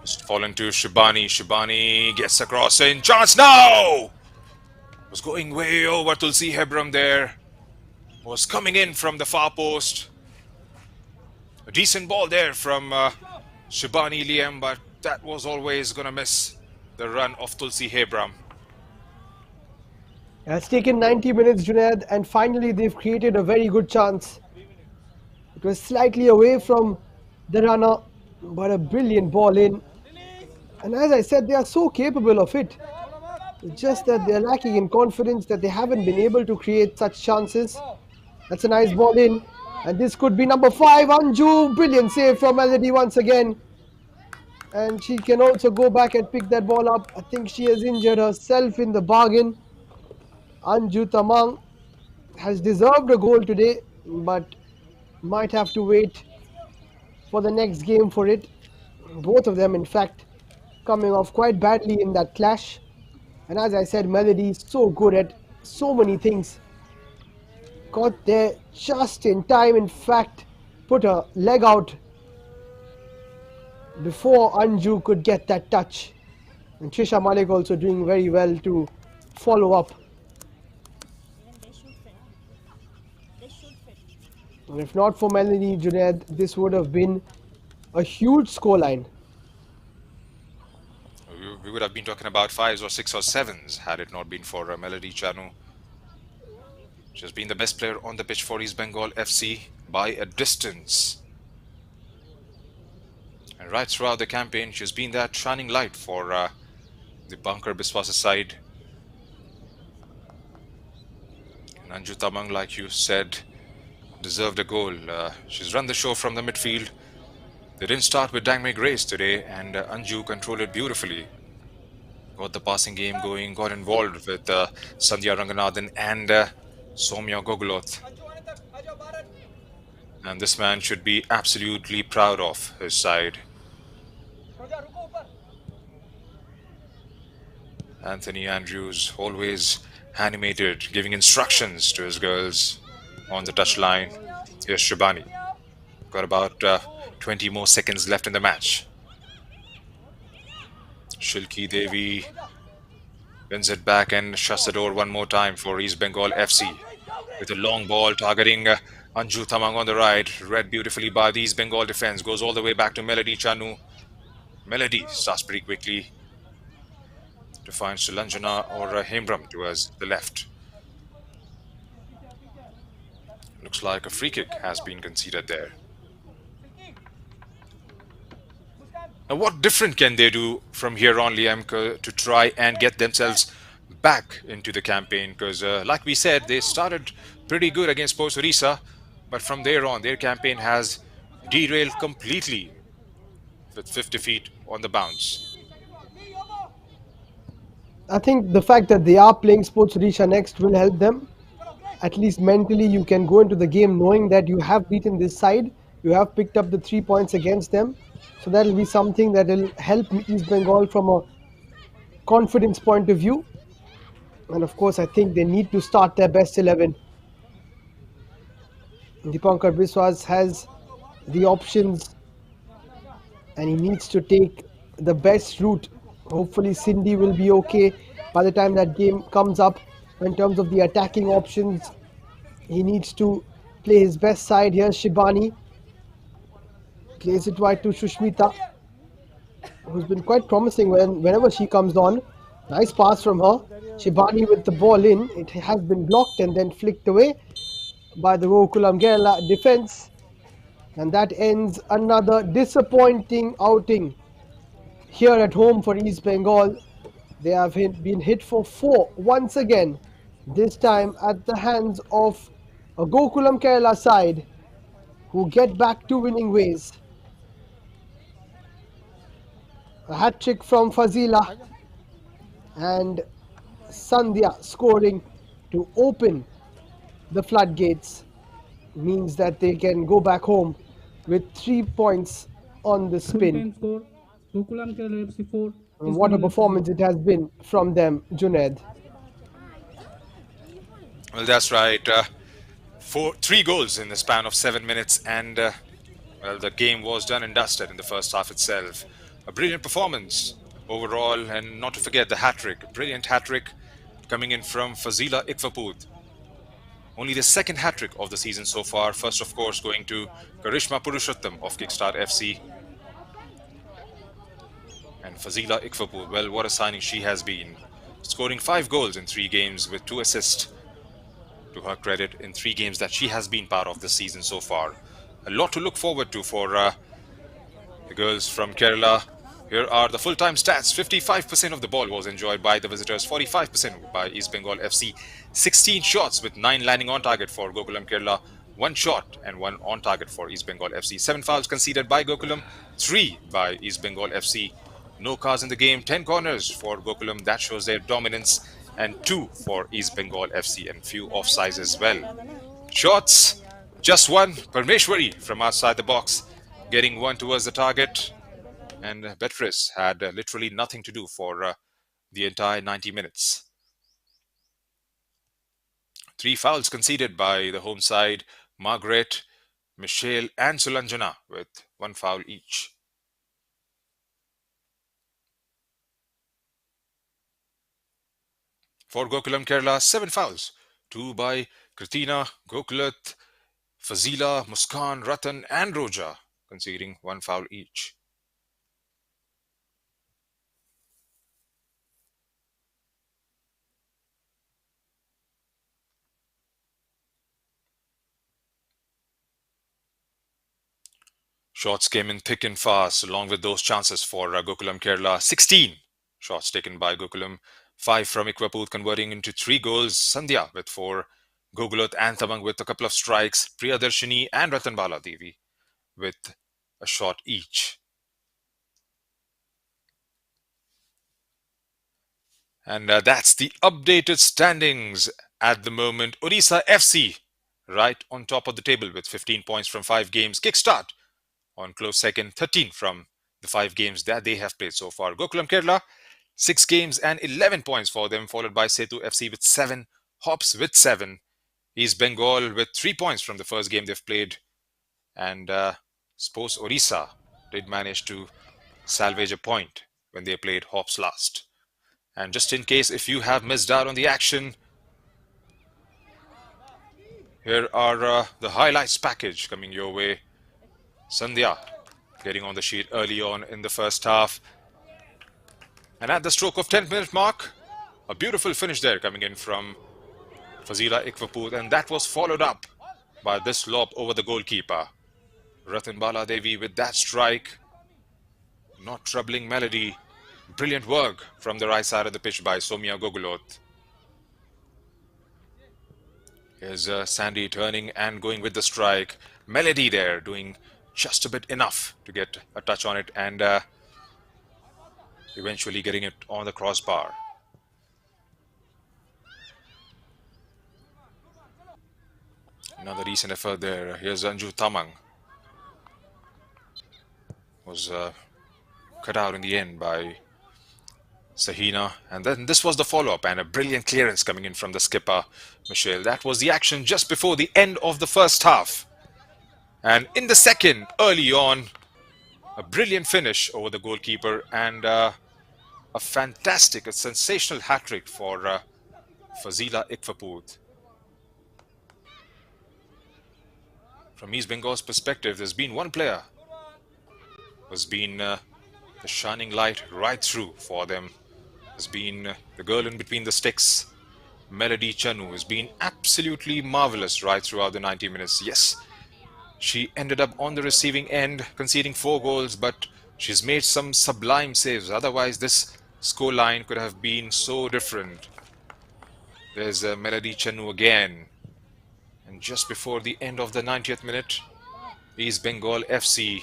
Just fallen to Shibani. Shibani gets across in. Chance now! Was going way over Tulsi Hebram there. Was coming in from the far post. A decent ball there from Shibani Liam, but that was always going to miss the run of Tulsi Hebram. It's taken 90 minutes, Junaid, and finally they've created a very good chance. It was slightly away from the runner, but a brilliant ball in. And as I said, they are so capable of it. It's just that they're lacking in confidence, that they haven't been able to create such chances. That's a nice ball in. And this could be number 5, Anju. Brilliant save from Melody once again. And she can also go back and pick that ball up. I think she has injured herself in the bargain. Anju Tamang has deserved a goal today, but might have to wait for the next game for it. Both of them, in fact, coming off quite badly in that clash. And as I said, Melody is so good at so many things. Got there just in time, in fact, put a leg out before Anju could get that touch. And Trisha Malik also doing very well to follow up. Even they shoot fit. They shoot fit. And if not for Melanie Junaid, this would have been a huge scoreline. We would have been talking about fives or six or sevens had it not been for Melody Chanu. She's been the best player on the pitch for East Bengal FC by a distance. And right throughout the campaign, she's been that shining light for the Bunker Biswas side. And Anju Tamang, like you said, deserved a goal. She's run the show from the midfield. They didn't start with Dangmei Grace today, and Anju controlled it beautifully. Got the passing game going, got involved with Sandhya Ranganathan and Soumya Goguloth. And this man should be absolutely proud of his side. Anthony Andrews, always animated, giving instructions to his girls on the touchline. Here's Shibani. Got about 20 more seconds left in the match. Shilki Devi wins it back and shuts the door one more time for East Bengal FC. With a long ball targeting Anju Thamang on the right. Read beautifully by the East Bengal defense. Goes all the way back to Melody Chanu. Melody starts pretty quickly to find Sulanjana or Hemram towards the left. Looks like a free kick has been conceded there. Now, what different can they do from here on, Liam, to try and get themselves back into the campaign? Because, like we said, they started pretty good against Sports Orissa, but from there on, their campaign has derailed completely with 50 feet on the bounce. I think the fact that they are playing Sports Risha next will help them. At least mentally, you can go into the game knowing that you have beaten this side. You have picked up the 3 points against them. So that will be something that will help East Bengal from a confidence point of view. And of course, I think they need to start their best 11. Dipankar Biswas has the options and he needs to take the best route. Hopefully Cindy will be okay by the time that game comes up. In terms of the attacking options, he needs to play his best side. Here's Shibani. Plays it wide to Shushmita, who's been quite promising whenever she comes on. Nice pass from her. Shibani with the ball in. It has been blocked and then flicked away by the Gokulam Kerala defense. And that ends another disappointing outing here at home for East Bengal. They have been hit for 4 once again, this time at the hands of a Gokulam Kerala side who get back to winning ways. A hat trick from Fazila and Sandhya scoring to open the floodgates means that they can go back home with 3 points on the spin. Full-time score, Gokulam Kerala FC 4. And what a performance it has been from them, Junaid. Well, that's right. 3 goals in the span of 7 minutes, and well, the game was done and dusted in the first half itself. A brilliant performance overall, and not to forget the hat-trick. Brilliant hat-trick coming in from Fazila Ikvaput. Only the second hat-trick of the season so far. First, of course, going to Karishma Purushottam of Kickstart FC. And Fazila Ikvaput, well, what a signing she has been. Scoring 5 goals in 3 games with 2 assists to her credit in 3 games that she has been part of this season so far. A lot to look forward to for the girls from Kerala. Here are the full-time stats. 55% of the ball was enjoyed by the visitors, 45% by East Bengal FC. 16 shots with 9 landing on target for Gokulam Kerala. 1 shot and 1 on target for East Bengal FC. 7 fouls conceded by Gokulam, 3 by East Bengal FC. No cars in the game, 10 corners for Gokulam. That shows their dominance. And 2 for East Bengal FC and few offsides as well. Shots, just 1. Parmeshwari from outside the box, getting 1 towards the target. And Betfris had literally nothing to do for the entire 90 minutes. 3 fouls conceded by the home side. Margaret, Michelle and Sulanjana with one foul each. For Gokulam Kerala, 7 fouls. 2 by Kritina, Gokulat, Fazila, Muskan, Ratan, and Roja, conceding 1 foul each. Shots came in thick and fast, along with those chances for Gokulam Kerala. 16 shots taken by Gokulam, 5 from Ikwaput, converting into 3 goals. Sandhya with 4, Gogulat and Tamang with a couple of strikes, Priyadarshini and Ratanbala Devi with a shot each. And that's the updated standings at the moment. Odisha FC right on top of the table with 15 points from 5 games. Kickstart on close second, 13 from the 5 games that they have played so far. Gokulam Kerala, 6 games and 11 points for them, followed by Setu FC with 7, Hops with 7, East Bengal with 3 points from the first game they've played, and Sports Odisha did manage to salvage a point when they played Hops last. And just in case if you have missed out on the action, here are the highlights package coming your way. Sandhya getting on the sheet early on in the first half. And at the stroke of 10-minute mark, a beautiful finish there coming in from Fazila Ikwaput. And that was followed up by this lob over the goalkeeper. Ratanbala Devi with that strike. Not troubling Melody. Brilliant work from the right side of the pitch by Somya Gogulot. Here's Sandy turning and going with the strike. Melody there doing just a bit enough to get a touch on it and eventually getting it on the crossbar. Another decent effort there. Here's Anju Tamang. Was cut out in the end by Sahina. And then this was the follow-up and a brilliant clearance coming in from the skipper, Michelle. That was the action just before the end of the first half. And in the second, early on, a brilliant finish over the goalkeeper and a fantastic, a sensational hat-trick for Fazila Ikwaput. From East Bengal's perspective, there's been one player who's been the shining light right through for them. Has been the girl in between the sticks, Melody Chanu, has been absolutely marvelous right throughout the 90 minutes. Yes, she ended up on the receiving end, conceding 4 goals, but she's made some sublime saves. Otherwise, this scoreline could have been so different. There's Melody Chanu again. And just before the end of the 90th minute, East Bengal FC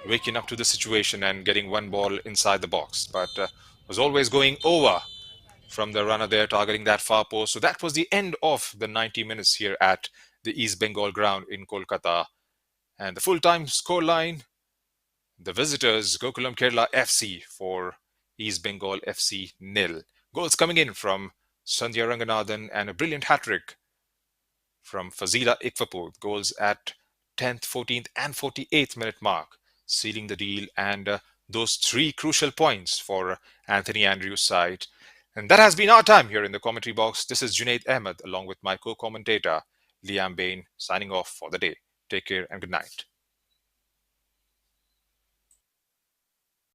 waking up to the situation and getting one ball inside the box. But was always going over from the runner there, targeting that far post. So that was the end of the 90 minutes here at the East Bengal ground in Kolkata. And the full-time scoreline, the visitors, Gokulam Kerala FC 4, East Bengal FC 0. Goals coming in from Sandhya Ranganathan and a brilliant hat-trick from Fazila Ikwaput. Goals at 10th, 14th and 48th minute mark, sealing the deal and those 3 crucial points for Anthony Andrews' side. And that has been our time here in the commentary box. This is Junaid Ahmed along with my co-commentator Liam Bain signing off for the day. Take care and good night.